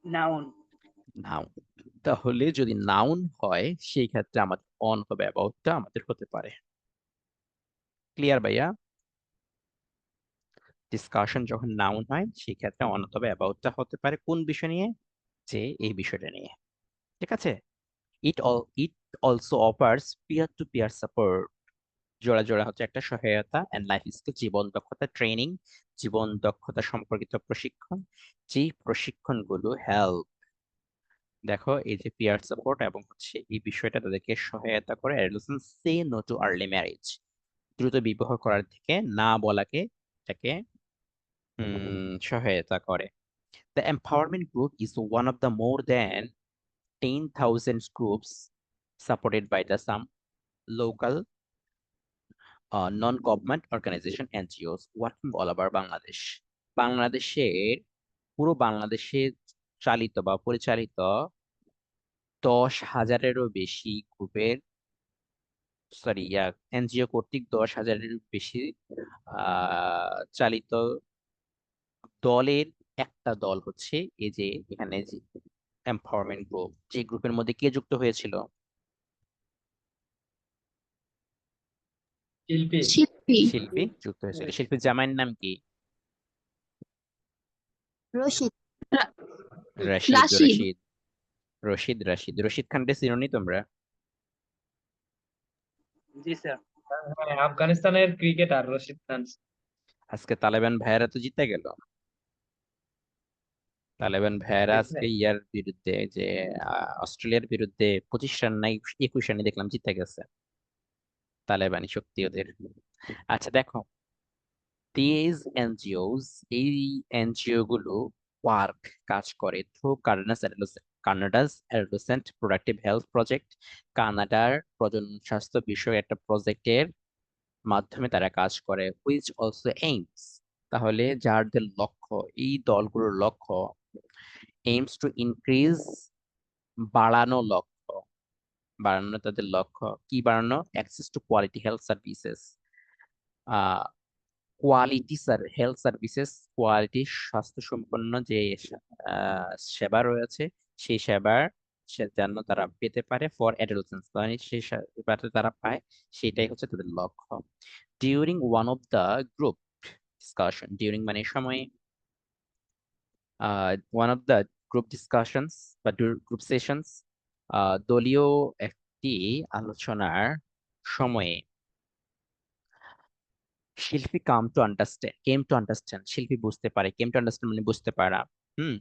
নাউন। নাউন। তাহলে যদি নাউন হয়, সেই ক্ষেত্রে আমাদের অন হবে, অ্যাবাউটটা আমাদের হতে পারে। ক্লিয়ার ভাইয়া? ডিসকাশন যখন নাউন হয়, সেই ক্ষেত্রে অন অথবা অ্যাবাউটটা হতে পারে কোন বিষয় নিয়ে? যে এই বিষয়টা নিয়ে। ঠিক আছে? It also offers peer to peer support, জোড়া জোড়া হচ্ছে একটা সহায়তা, এন্ড লাইফ স্কিল, জীবন দক্ষতা ট্রেনিং, জীবন দক্ষতা সম্পর্কিত প্রশিক্ষণ, যেই প্রশিক্ষণগুলো হেল্প, দেখো এই যে পিয়ার সাপোর্ট এবং হচ্ছে এই বিষয়টা তাদেরকে সহায়তা করে, adolescents say no to early marriage, দ্রুত বিবাহ করার থেকে না বলাকে এটাকে সহায়তা করে। The empowerment group is one of the more than 10,000 groups supported by the some local non-government organization NGOs working all over Bangladesh. বাংলাদেশের, পুরো বাংলাদেশে চালিত বা পরিচালিত 10,000-এরও বেশি গ্রুপের, সরি এনজিও কর্তৃক 10,000-এর বেশি চালিত দলের একটা দল হচ্ছে এই যে এখানে যে এম্পাওয়ারমেন্ট গ্রুপ। যে গ্রুপের মধ্যে কে যুক্ত হয়েছিল? শিল্পী। শিল্পী। শিল্পী যুক্ত হয়েছিল। শিল্পীর জামাইয়ের নাম কি? রশিদ। রশিদ। রাশিদ। রশিদ খানকে চিনোনি তোমরা? জি স্যার। হ্যাঁ, আফগানিস্তানের ক্রিকেটার রশিদ খান। আজকে তালেবান ভাইয়েরা তো জিতে গেল। তালেবান ভাইয়েরা আজকে ইয়ার বিরুদ্ধে, যে অস্ট্রেলিয়ার বিরুদ্ধে 25 রান নাই 21 রানে দেখলাম জিতে গেছে। তালেবানি শক্তি ওদের। আচ্ছা দেখো, দিজ এনজিওস, এই এনজিও গুলো ওয়ার্ক, কাজ করে through Canada's adolescent productive health project, কানাডার প্রজনন স্বাস্থ্য বিষয়ক একটা প্রজেক্টের মাধ্যমে তারা কাজ করে, হুইচ অলসো এইমস, তাহলে যাদের লক্ষ্য, এই দলগুলোর লক্ষ্য, এইমস টু ইনক্রিজ, বাড়ানো লক্ষ্য, বাড়ানো তাদের লক্ষ্য, কি বাড়ানো? Access to quality health services, quality health services, quality স্বাস্থ্য সম্পন্ন যে আহ, সেবা রয়েছে, সেই সেবার যেন তারা পেতে পারে ফর অ্যাডোলেসেন্স, মানে সেই সেবাটা তারা পায়, সেটাই হচ্ছে তাদের লক্ষ্য। During one of the group discussion, during মানে সময়ে, one of the group discussions বা গ্রুপ সেশনস, দলীয় একটি আলোচনার সময়ে, শিল্পী কেম টু আন্ডারস্ট্যান্ড, শিল্পী বুঝতে পারে, কেম টু আন্ডারস্ট্যান্ড মানে বুঝতে পারা। হুম।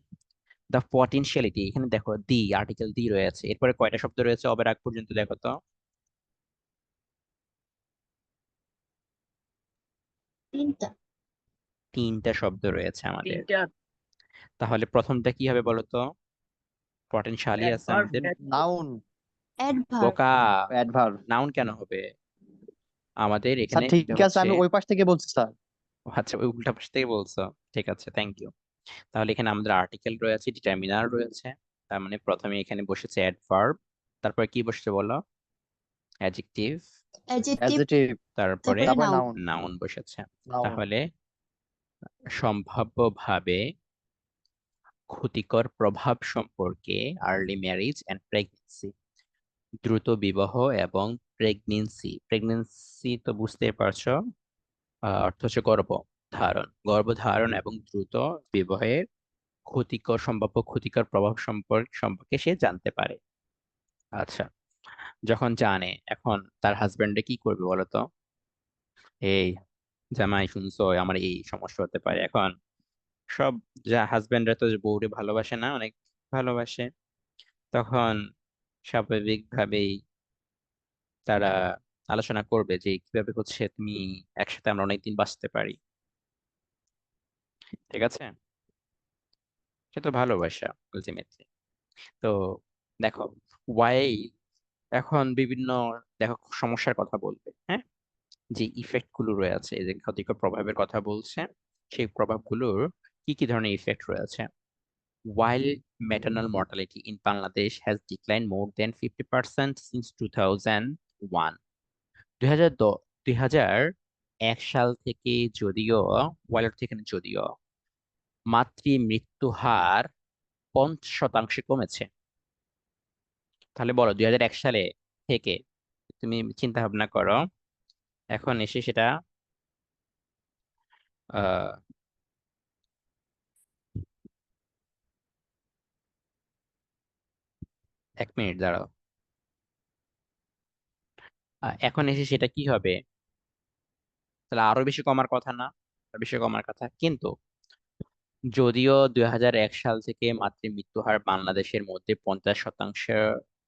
দ্য পটেনশিয়ালিটি, এখানে দেখো দি, আর্টিকেল দি রয়েছে, এরপরে কয়টা শব্দ রয়েছে অবের আগ পর্যন্ত দেখো তো? 3টা। 3টা শব্দ রয়েছে আমাদের। তিনটা তাহলে প্রথমটা কি হবে বলো তো? পটেনশিয়ালি আছে অ্যাডভার্ব আমাদের। Noun, adverb. বোকা, অ্যাডভার্ব। নাউন কেন হবে? আমাদের স্যার এখানে ঠিক এটা আছে, হচ্ছে, আমি ওই পাশ থেকে বলছি স্যার। আচ্ছা ওই উল্টা পাশ থেকে বলছো, ঠিক আছে, থ্যাংক ইউ। তাহলে এখানে আমাদের আর্টিকেল রয়েছে, ডিটারমিনার রয়েছে, তার মানে প্রথমে এখানে বসেছে অ্যাডভার্ব, তারপর কি বসেছে বলো? অ্যাডজেক্টিভ, অ্যাডজেক্টিভ, অ্যাডজেক্টিভ, তারপরে তারপরে তারপর নাউন। নাউন। নাউন বসেছে। নাউন। তাহলে সম্ভাব্যভাবে ক্ষতিকর প্রভাব সম্পর্কে, আর্লি ম্যারেজ অ্যান্ড প্রেগনেন্সি, দ্রুত বিবাহ এবং প্রেগনেন্সি, প্রেগনেন্সি তো বুঝতে পারছো, অর্থ হচ্ছে গর্ভধারণ এবং দ্রুত বিবাহের সম্ভাব্য ক্ষতিকর প্রভাব সম্পর্কে সে জানতে পারে। আচ্ছা, যখন জানে, এখন তার হাজবেন্ডে কি করবে বলো তো? এই জামাই শুনছো আমার এই সমস্যা হতে পারে, এখন সব যা হাজবেন্ডরা তো বউরে ভালোবাসে না, অনেক ভালোবাসে, তখন স্বাভাবিকভাবেই তারা আলোচনা করবে যে কিভাবে হচ্ছে তুমি একসাথে আমরা অনেকদিন বাঁচতে পারি, ঠিক আছে? সে তো ভালোবাসা আলটিমেটলি। তো দেখো, ওয়াই, এখন বিভিন্ন, দেখো সমস্যার কথা বলবে, হ্যাঁ, যে ইফেক্ট গুলো রয়েছে, এই যে ক্ষতিকর প্রভাবের কথা বলছে, সেই প্রভাবগুলোর কি কি ধরনের ইফেক্ট রয়েছে। While maternal mortality in Bangladesh has declined more than 50% since 2001, 2001 সাল থেকে যদিও, ওয়াইল থেকে যদিও মাতৃ মৃত্যু হার 50% কমেছে, তাহলে বলো 2001 সালে থেকে, তুমি চিন্তা ভাবনা করো, এখন এসে সেটা আহ 1 মিনিট দাঁড়াও, এখন এসে সেটা কি হবে? তাহলে আরো বেশি কমার কথা না? আরো বেশি কমার কথা, কিন্তু যদিও 2001 সাল থেকে মাতৃ মৃত্যু হার বাংলাদেশের মধ্যে 50%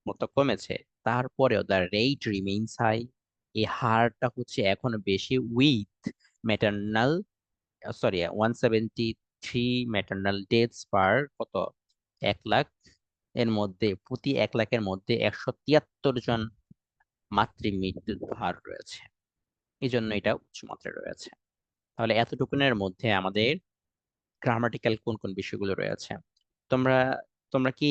মতো কমেছে, তারপরেও দ্য রেট রিমেইনস হাই, এই হারটা হচ্ছে এখনো বেশি, with maternal, sorry 173 maternal deaths per কত, 1 লাখ, এর মধ্যে প্রতি 1 লাখের মধ্যে 173 জন মাতৃ মৃত্যুর হার রয়েছে, এই জন্য এটা উচ্চ মাত্রায় রয়েছে। তাহলে এতটুকুনের মধ্যে আমাদের গ্রামাটিক্যাল কোন কোন বিষয়গুলো রয়েছে? তোমরা তোমরা কি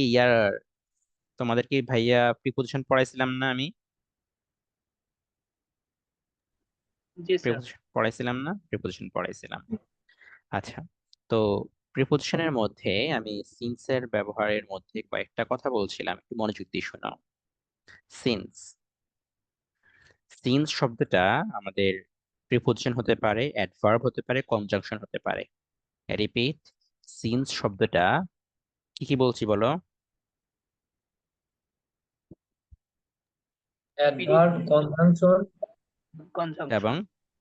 তোমাদের কি ভাইয়া প্রিপোজিশন পড়াইছিলাম না আমি? জি স্যার। প্রিপোজিশন পড়াইছিলাম না, প্রিপোজিশন পড়াইছিলাম। আচ্ছা, তো প্রিপোজিশনের মধ্যে আমি সিন্সের ব্যবহারের মধ্যে কয়েকটা কথা বলছিলাম, একটু মনোযোগ দিয়ে শোনাও। সিন্স, সিন্স শব্দটা আমাদের প্রিপোজিশন হতে পারে, অ্যাডভার্ব হতে পারে, কনজাংশন হতে পারে। রিপিট, সিন্স শব্দটা কি কি বলছি বলো? অ্যাডভার্ব, কনজাংশন, এবং কনজাংশন।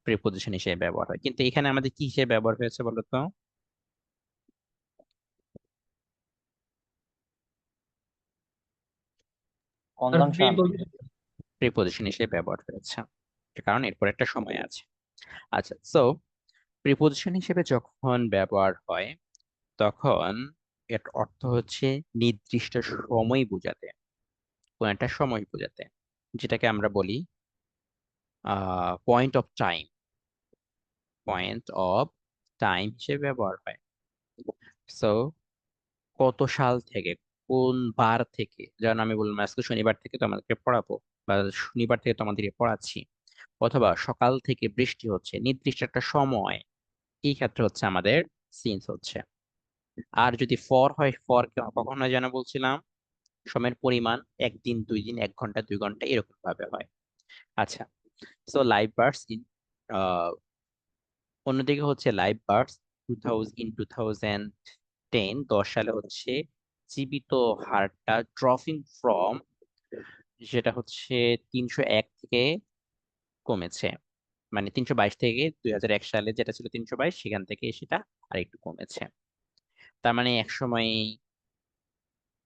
প্রিপোজিশন হিসেবে ব্যবহার হয়, কিন্তু এখানে আমাদের কি হিসেবে ব্যবহার হয়েছে বলো তো? কনজাংশন। প্রিপোজিশন। প্রিপোজিশন হিসেবে ব্যবহার হয়েছে। কারণ এরপর একটা সময় আছে। আচ্ছা, সো প্রিপোজিশন হিসেবে যখন ব্যবহার হয় তখন এর অর্থ হচ্ছে নির্দিষ্ট সময় বোঝাতে, কোন একটা সময় বোঝাতে, যেটাকে আমরা বলি point of time. Point of time হিসেবে ব্যবহার হয়। সো কত সাল থেকে, কোন বার থেকে, যেমন আমি বললাম আজকে শনিবার থেকে তোমাদেরকে পড়াবো বা শনিবার থেকে তোমাদেরকে পড়াচ্ছি, অথবা সকাল থেকে বৃষ্টি হচ্ছে, নির্দিষ্ট একটা সময়। এই ক্ষেত্রে হচ্ছে আমাদের সিন্স হচ্ছে। আর যদি ফর হয়, ফর কখন হয় যেন বলছিলাম, সময়ের পরিমাণ, একদিন, 2 দিন, 1 ঘন্টা, 2 ঘন্টা, এরকম ভাবে হয়। আচ্ছা, সো লাইভ বার্ডস ইন, অন্যদিকে হচ্ছে লাইভ বার্ডস 2010 হচ্ছে জীবিত হারটা ড্রপিং ফ্রম, যেটা হচ্ছে 301 থেকে কমেছে, মানে 322 থেকে 2001 সালে যেটা ছিল 322, সেখান থেকে সেটা আরেকটু কমেছে। তার মানে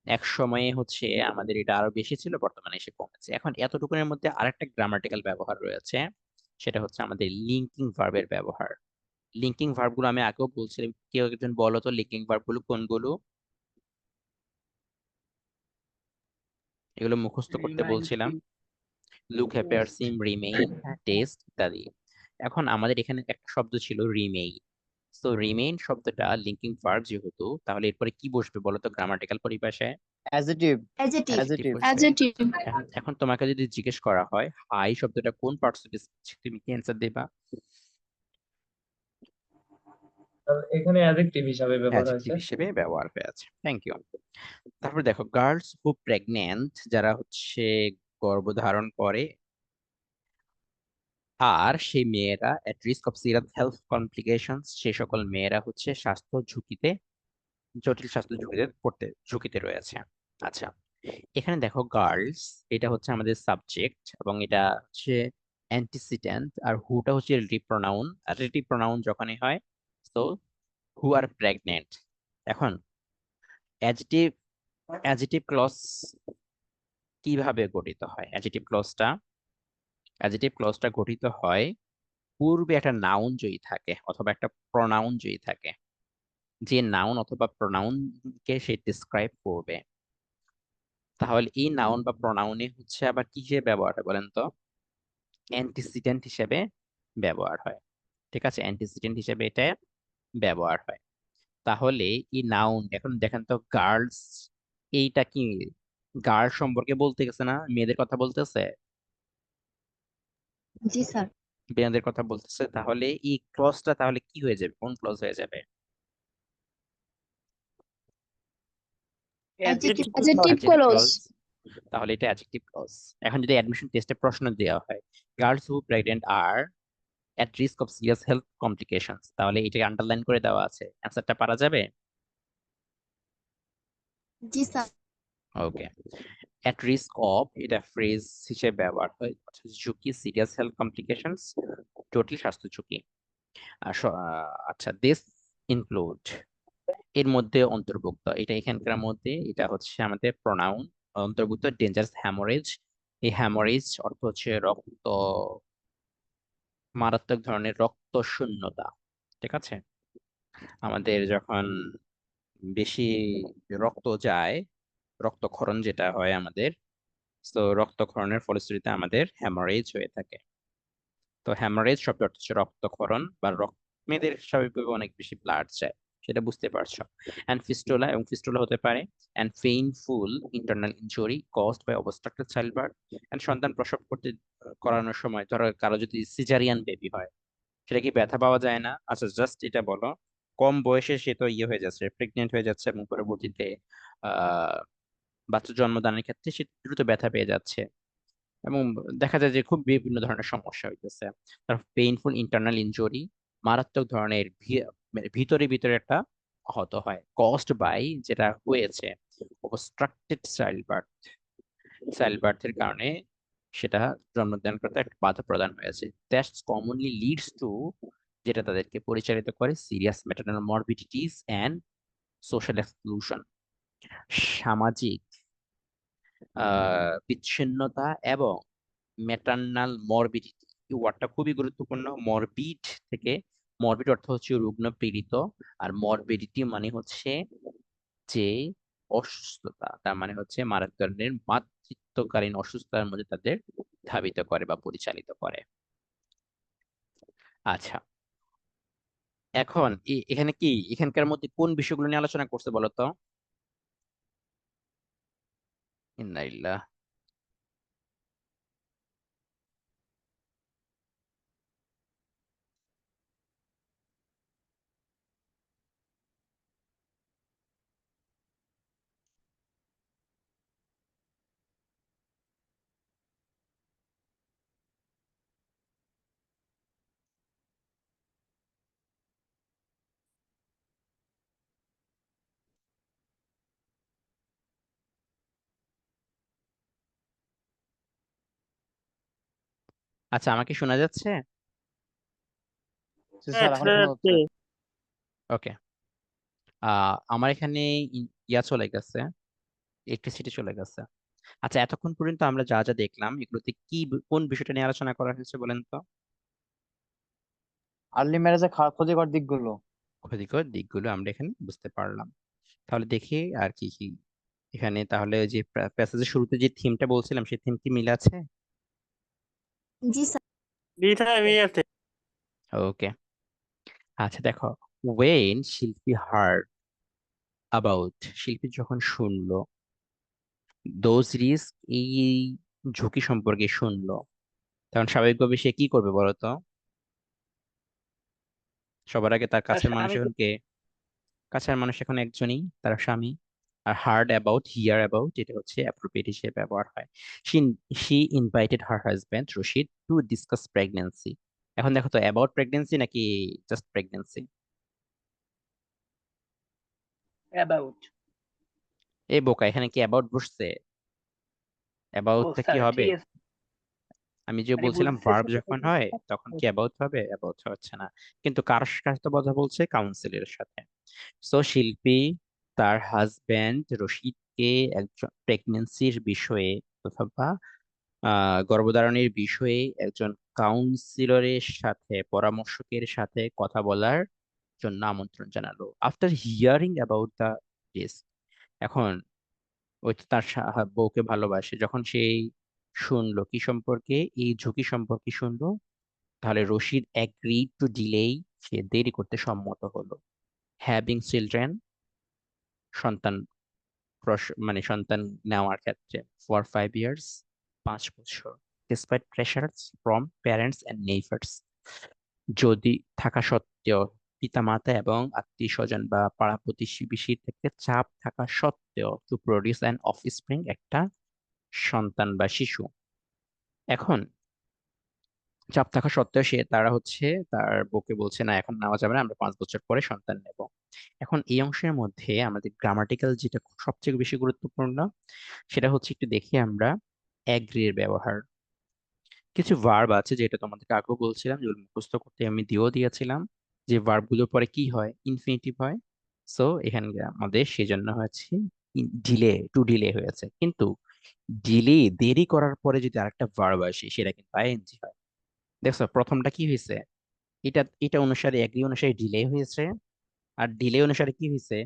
এক সময়ে হচ্ছে আমাদের এটা আরো বেশি ছিল, বর্তমানে এসে কমেছে। এখন এতটুকুনের মধ্যে আরেকটা গ্রামাটিক্যাল ব্যবহার রয়েছে, সেটা হচ্ছে আমাদের লিঙ্কিং ভার্বের ব্যবহার। লিঙ্কিং ভার্ব গুলো আমি আগেও বলছিলাম, কেউ একজন বলো তো লিঙ্কিং ভার্ব গুলো কোনগুলো? এগুলো মুখস্থ করতে রিমাইন্ড, বলছিলাম, লুক, অ্যাপিয়ার, সিম, রিমেইন, টেস্ট ইত্যাদি। এখন আমাদের এখানে একটা শব্দ ছিল রিমেইন। তো রিমেইন শব্দটা লিঙ্কিং ভার্ব যেহেতু, তাহলে এরপরে কি বসবে বলো তো গ্রামাটিক্যাল পরিভাষায়? অ্যাজেটিভ, অ্যাডজেক্টিভ অ্যাডজেক্টিভ বসবে। অ্যাডজেক্টিভ এখন তোমাকে যদি জিজ্ঞেস করা হয় হাই শব্দটা কোন পার্টিসিপেন্ট, তুমি কি অ্যান্সার দেবা? এখানে অ্যাডজেক্টিভ হিসাবে ব্যবহার অ্যাডজেক্টিভ হয়েছে। হিসেবে ব্যবহার হয়ে আছে। Thank you. তারপর দেখো, গার্লস হু প্রেগনেন্ট, যারা হচ্ছে গর্ভধারণ করে, আর সেই মেয়েরা at risk of serious health complications, সেই সকল মেয়েরা হচ্ছে স্বাস্থ্য ঝুঁকিতে, জটিল স্বাস্থ্য ঝুঁকিতে রয়েছে। আচ্ছা, এখানে দেখো গার্লস, এটা হচ্ছে আমাদের সাবজেক্ট এবং এটা হচ্ছে অ্যান্টিসিডেন্ট, আর হুটা হচ্ছে রিলেটিভ প্রোনাউন। আর রিলেটিভ প্রোনাউন যখনই হয়, তো হু আর প্রেগনেন্ট। এখন অ্যাডজেটিভ অ্যাডজেটিভ ক্লজ কিভাবে গঠিত হয়? অ্যাডজেটিভ ক্লজটা গঠিত হয় পূর্বে একটা নাউন যদি থাকে অথবা একটা প্রনাউন যদি থাকে, যে নাউন অথবা প্রনাউনকে সে ডিসক্রাইব করবে, তাহলে এই নাউন বা প্রনাউনে হচ্ছে আবার কি হিসেবে ব্যবহার হয় বলেন তো? অ্যান্টিসিডেন্ট হিসেবে ব্যবহার হয়। ঠিক আছে, অ্যান্টিসিডেন্ট হিসেবে এটা ব্যবহার হয়। তাহলে এই নাউন, এখন দেখেন তো গার্লস, এইটা কি গার্ল সম্পর্কে বলতে গেছে না, মেয়েদের কথা বলতেছে, জি স্যার মেয়েদের কথা বলতেছে, তাহলে এই ক্লজটা তাহলে কি হয়ে যাবে, কোন ক্লজ হয়ে যাবে? Adjective adjective adjective adjective clause clause. তাহলে এটা অ্যাডজেক্টিভ ক্লজ। এখন যদি অ্যাডমিশন টেস্টে প্রশ্ন দেওয়া হয় গার্লস হু প্রেগনেন্ট আর at risk of serious health complications, তাহলে এটাকে আন্ডারলাইন করে দেওয়া আছে, অ্যান্সারটা পারা যাবে। জি sir okay, at risk of, এটা ফ্রেজ হিসেবে ব্যবহার হয়, অর্থাৎ ঝুঁকি, সিরিয়াস হেলথ কমপ্লিকেশনস, জটিল স্বাস্থ্য ঝুঁকি। আচ্ছা, দিস ইনক্লুড, এর মধ্যে অন্তর্ভুক্ত, এটা এখানকার মধ্যে, এটা হচ্ছে আমাদের প্রোনাউন অন্তর্ভুক্ত, ডেঞ্জারাস হ্যামোরেজ। এই হ্যামোরেজ অর্থ হচ্ছে রক্ত, মারাত্মক ধরনের রক্ত শূন্যতা। ঠিক আছে, আমাদের যখন বেশি রক্ত যায়, রক্তক্ষরণ যেটা হয় আমাদের, তো রক্তক্ষরণের ফলশ্রুতিতে আমাদের হ্যামারেজ হয়ে থাকে। তো হ্যামারেজ শব্দ অর্থ হচ্ছে রক্তক্ষরণ বা রক্ত, মেয়েদের স্বাভাবিকভাবে অনেক বেশি ব্লাড যায়, সেটা বুঝতে পারছো। অ্যান্ড ফিস্টুলা, এবং ফিস্টুলা হতে পারে and painful internal injury caused by obstructed child birth. And সন্তান প্রসব করানোর সময় ধরো কারো যদি সিজারিয়ান বেবি হয়, সেটা কি ব্যথা পাওয়া যায় না? আচ্ছা, জাস্ট এটা বলো, কম বয়সে সে তো ইয়ে হয়ে যাচ্ছে, প্রেগনেন্ট হয়ে যাচ্ছে, এবং পরবর্তীতে আহ বাচ্চা জন্মদানের ক্ষেত্রে সে দ্রুত ব্যথা পেয়ে যাচ্ছে, এবং দেখা যায় যে খুব বিভিন্ন ধরনের সমস্যা হইতেছে। তার পেইনফুল ইন্টারনাল ইনজুরি, মারাত্মক ধরনের মানে ভিতরে ভিতরে একটা আহত হয়, কস্ট বাই, যেটা হয়েছে অবস্ট্রাকটেড চাইল্ড বার্থের কারণে, সেটা জন্মদান করতে একটা বাধা প্রদান হয়েছে। দ্যাটস কমনলি লিডস টু, যেটা তাদেরকে পরিচালিত করে serious maternal morbidities and social exclusion, সামাজিক বিচ্ছিন্নতা এবং ম্যাটারনাল মরবিডিটি, এই ওয়ার্ডটা খুবই গুরুত্বপূর্ণ। মরবিড থেকে, মরবিড অর্থ হচ্ছে রুগ্ন, পীড়িত, আর মরবিডিটি মানে হচ্ছে যে অসুস্থতা, তার মানে হচ্ছে মারাত্মক ধরনের মাতৃত্বকালীন অসুস্থতার মধ্যে তাদের ধাবিত করে বা পরিচালিত করে। আচ্ছা, এখন এখানে কি এখানকার মধ্যে কোন বিষয়গুলো নিয়ে আলোচনা করছে বলো তো? ইন্নালিল্লাহ। আচ্ছা, আমাকে শোনা যাচ্ছে? জি স্যার, এখন শোনা যাচ্ছে। ওকে। আমার এখানে ইয়া চলে গেছে, ইলেকট্রিসিটি চলে গেছে। আচ্ছা, এতক্ষণ পর্যন্ত আমরা যা যা দেখলাম এগুলোতে কোন বিষয়টা নিয়ে আলোচনা করা হয়েছে বলেন তো? আর্লি ম্যারেজে ক্ষতিকর দিকগুলো। ক্ষতিকর দিকগুলো আমরা এখানে বুঝতে পারলাম। তাহলে দেখি আর কি কি এখানে, তাহলে ওই যে প্যাসেজের শুরুতে যে থিমটা বলছিলাম সেই থিম কি মিল আছে? জি স্যার। ওকে। আচ্ছা দেখো, ওয়েন শিল্পী হার্ড অ্যাবাউট, শিল্পী যখন শুনলো দোজ রিস্ক, এই ঝুঁকি সম্পর্কে শুনলো, তখন স্বাভাবিকভাবে সে কি করবে বলতো? সবার আগে তার তার কাছের মানুষ স্বামী এখন কে? কাছের মানুষ এখন একজনই, তার স্বামী। আর হার্ড অ্যাবাউট, হিয়ার অ্যাবাউট, এটা হচ্ছে অ্যাপ্রোপ্রিয়েট হিসেবে ব্যবহার হয়। She she invited her husband Rashid to discuss pregnancy. এখন দেখো তো, অ্যাবাউট প্রেগন্যান্সি নাকি জাস্ট প্রেগন্যান্সি? অ্যাবাউট। এই বোকা, এখানে কি অ্যাবাউট বসছে? ও অ্যাবাউটটা কি স্যার, হবে? ঠিক আছে। আমি যে আরে বলছিলাম ভার্ব বুঝতেছি না তো যখন হয় বুঝতে তখন কি পারছি। অ্যাবাউট হবে? অ্যাবাউট হচ্ছে না। কিন্তু কার সাথে কথা বলছে? কাউন্সিলের সাথে। সো শিল্পী তার হাজবেন্ড রশিদকে একজন প্রেগনেন্সির বিষয়ে অথবা গর্ভধারণের বিষয়ে একজন কাউন্সিলরের সাথে, পরামর্শকের সাথে কথা বলার জন্য আমন্ত্রণ জানালো। After hearing about the risk, এখন ওই তো তার বউকে ভালোবাসে, যখন সেই শুনলো কি সম্পর্কে, এই ঝুঁকি সম্পর্কে শুনলো, তাহলে রশিদ অ্যাগ্রি টু ডিলে, সে দেরি করতে সম্মত হলো। হ্যাভিং চিলড্রেন, সন্তান মানে সন্তান নেওয়ার ক্ষেত্রে, ফর 5 ইয়ার্স, 5 বছর, despite pressures from parents and neighbours, যদি থাকা সত্ত্বেও, পিতামাতা এবং আত্মীয় স্বজন বা পাড়া প্রতিবেশী থেকে চাপ থাকা সত্ত্বেও, টু প্রডিউস অ্যান অফস্প্রিং, একটা সন্তান বা শিশু। এখন চাপ থাকা সত্ত্বেও তারা হচ্ছে তার বউকে বলছে না, এখন নেওয়া যাবে না, আমরা 5 বছর পরে সন্তান নেব। এখন এই অংশের মধ্যে আমাদের গ্রামাটিক্যাল যেটা সবচেয়ে বেশি গুরুত্বপূর্ণ, সেটা হচ্ছে একটু দেখি আমরা অ্যাগ্রির ব্যবহার। কিছু ভার্ব আছে যেটা তোমাদেরকে আগেও বলছিলাম, যেগুলো মুখস্থ করতে আমি দিয়েছিলাম, যে ভার্ব গুলোর পরে কি হয়? ইনফিনিটিভ হয়। সো এখানে আমাদের সেজন্য হচ্ছে ডিলে, টু ডিলে হয়েছে। কিন্তু ডিলে, দেরি করার পরে যদি আরেকটা ভার্ব আসে সেটা কিন্তু আইএনজি হয়। দেখছো প্রথমটা কি হয়েছে? এটা এটা অনুসারে, এগ্রি অনুসারে ডিলে হয়েছে, আর ডিলে অনুসারে কি হয়েছে?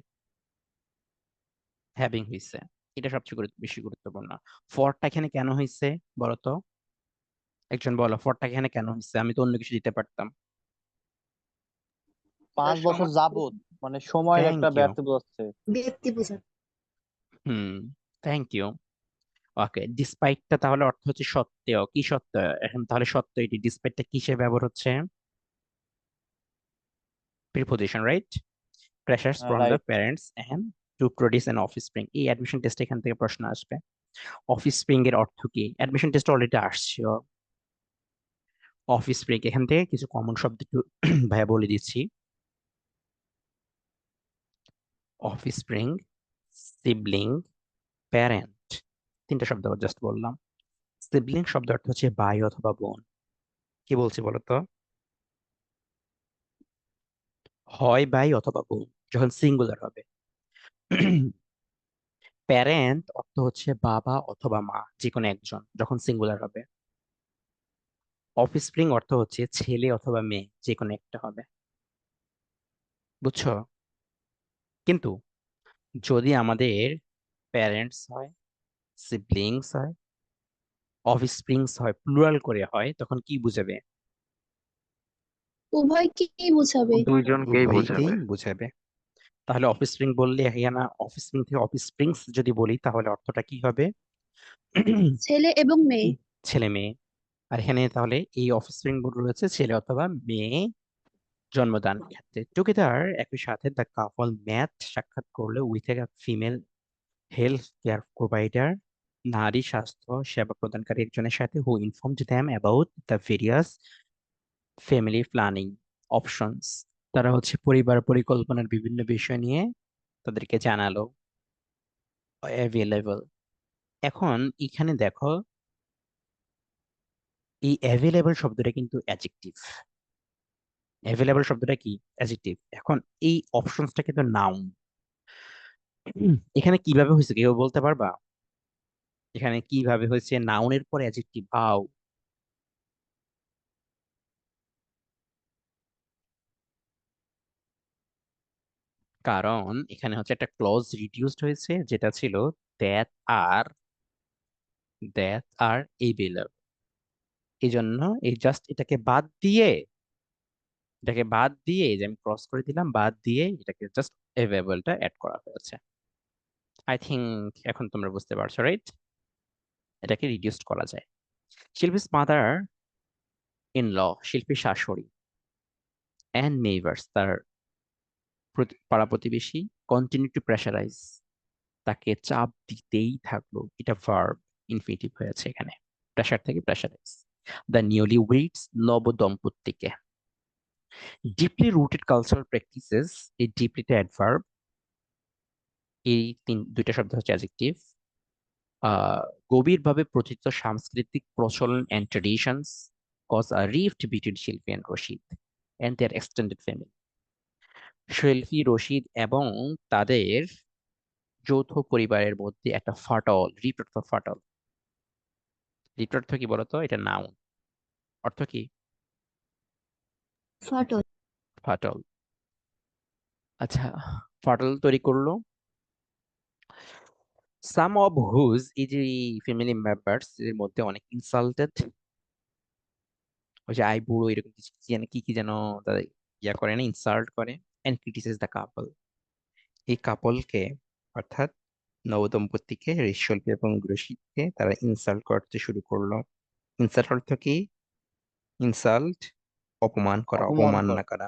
হ্যাভিং হয়েছে। এটা সবচেয়ে বেশি গুরুত্বপূর্ণ। ফরটা এখানে কেন হয়েছে বলতো? একজন বলো, ফরটা এখানে কেন হয়েছে? আমি তো অন্য কিছু দিতে পারতাম। 5 বছর যাবত, মানে সময়ের থ্যাংক একটা ইউ। ব্যাপ্তি বোঝাচ্ছে। ব্যক্তি বোঝায়। হুম, থ্যাংক ইউ। ওকে, ডিসপাইটটা তাহলে অর্থ হচ্ছে সত্ত্বেও, কি সত্ত্বেও? এখন তাহলে সত্ত্বেও, এটি ডিসপাইটটা কিসে ব্যবহার হচ্ছে? Preposition, right? Pressures from the right. Parents and to produce an offspring, এই অ্যাডমিশন টেস্ট এখান থেকে প্রশ্ন আসবে। অফস্প্রিং এর অর্থ কি? অ্যাডমিশন টেস্ট অলরেডি আসছে। অফস্প্রিং এখান থেকে কিছু কমন শব্দ একটু ভাইয়া বলে দিচ্ছি। অফস্প্রিং, সিবলিং, প্যারেন্ট, তিনটা শব্দ জাস্ট বললাম। সিবলিং শব্দ অর্থ হচ্ছে ভাই অথবা বোন। কি বলছি বলতো? হয় ভাই অথবা বোন, যখন সিঙ্গুলার হবে। প্যারেন্ট অর্থ হচ্ছে বাবা অথবা মা, যে কোনো একজন, যখন সিঙ্গুলার হবে। অফস্প্রিং অর্থ হচ্ছে ছেলে অথবা মেয়ে, যে কোনো একটা হবে, বুঝছো? কিন্তু যদি আমাদের প্যারেন্টস হয়, সিবলিংস হয়, অফস্প্রিংস হয়, প্লুরাল করে হয়, তখন কি বুঝাবে? উভয়কেই বোঝাবে। দুইজনকেই উভয়কেই বোঝাবে। বুঝাবে। তাহলে অফস্প্রিং বললে এখানে অফস্প্রিং থেকে অফস্প্রিংস যদি বলি তাহলে অর্থটা কি হবে? ছেলে এবং মেয়ে। ছেলে মেয়ে। আর এখানে তাহলে এই অফস্প্রিং রয়েছে ছেলে অথবা মেয়ে জন্মদান ক্ষেত্রে। টুগেদার একই সাথে দ্য কাপল ম্যাথ সাক্ষাৎ করলে with a female health care provider, নারী স্বাস্থ্য সেবা প্রদানকারী একজনের সাথে, who informed them about the various family planning options. তারা হচ্ছে পরিবার পরিকল্পনার বিভিন্ন বিষয় নিয়ে তাদেরকে জানালো অ্যাভেলেবল। এখন এখানে দেখো, এই অ্যাভেলেবল শব্দটা কিন্তু অ্যাডজেক্টিভ। অ্যাভেলেবল শব্দটা কি? অ্যাডজেক্টিভ। এখন এই অপশনসটা কিন্তু নাউন। এখানে কিভাবে হয়েছে কেউ বলতে পারবা? এখানে কিভাবে হয়েছে নাউনের পরে অ্যাডজেক্টিভ ভাও? কারণ এখানে হচ্ছে একটা ক্লজ রিডিউসড হয়েছে, যেটা ছিল that are, that are available. এই জন্য এই জাস্ট এটাকে বাদ দিয়ে এই যে আমি ক্রস করে দিলাম, বাদ দিয়ে এটাকে জাস্ট অ্যাভেলেবলটা অ্যাড করা হয়েছে। আই থিংক এখন তোমরা বুঝতে পারছো, রাইট? এটাকে রিডিউসড করা যায়। শিল্পীস মাদার ইন ল, শিল্পীর শাশুড়ি, অ্যান্ড নেইবার্স, তার পাড়া প্রতিবেশী, কন্টিনিউ টু প্রেশারাইজ, তাকে চাপ দিতেই থাকলো। এটা ভার্ব ইনফিনিটিভ হয়েছে এখানে, প্রেশার থেকে প্রেশারাইজ। দ্য নিউলি উইডস, নব দম্পতিকে। ডিপলি রুটেড কালচারাল প্র্যাকটিসেস, এই ডিপলিটা অ্যাডভার্ব, এই দুইটা শব্দ হচ্ছে অ্যাডজেক্টিভ। আহ গভীরভাবে প্রচলিত সাংস্কৃতিক প্রচলন and traditions cause a rift between Shilpi and Rashid and their extended family. Shilpi Rashid এবং তাদের যৌথ পরিবারের মধ্যে একটা ফাটল, রিপ্ট অর্থ ফাটল। রিপ্ট অর্থ কি বলতো? এটা নাউন। অর্থ কি? ফাটল। ফাটল। আচ্ছা, ফাটল তৈরি করলো। সাম অফ হুজ, এই যে ফ্যামিলি মেম্বার্স এর মধ্যে অনেক ইনসাল্টেড, ওই যে আই বুড়ো এরকম কিছু কি যেন কি কি যেন তাদের করে না, ইনসাল্ট করে। এন্ড ক্রিটিসাইজ দ্য কাপল, এই কাপলকে অর্থাৎ নবদম্পতিকে, ঋষল্পী এবং গ্রসিতকে তারা ইনসাল্ট করতে শুরু করলো। ইনসাল্ট অর্থ কি? ইনসাল্ট অপমান করা, অপমান অবমাননা করা। করা।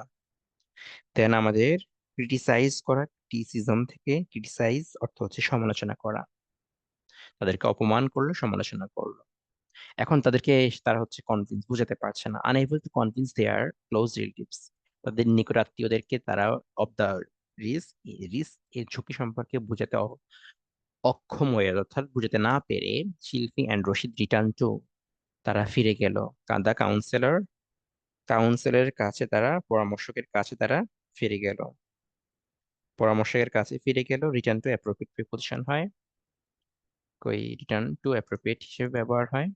দেন আমাদের ক্রিটিসাইজ করা, ক্রিটিসিজম থেকে ক্রিটিসাইজ অর্থ হচ্ছে সমালোচনা করা। তাদেরকে অপমান করলো, সমালোচনা করলো। এখন তারা হচ্ছে কনভিন্স, বুঝাতে পারছে না, unable to convince their close relatives, তাদের নিকট আত্মীয়দেরকে তারা অফ দ্য রিস্ক, এর ঝুঁকি সম্পর্কে বুঝাতে অক্ষম হয়ে, অর্থাৎ বুঝাতে না পেরে, শিল্পী অ্যান্ড রশিদ রিটার্ন টু, তারা ফিরে গেল। কাদা কাউন্সিলরের কাছে তারা, পরামর্শকের কাছে তারা ফিরে গেল। পরামর্শকের কাছে ফিরে গেল, রিটার্ন টু অ্যাপ্রোপ্রিয়েট প্রিপোজিশন হয়, কই রিটার্ন টু অ্যাপ্রোপ্রিয়েট হিসেবে ব্যবহার হয়।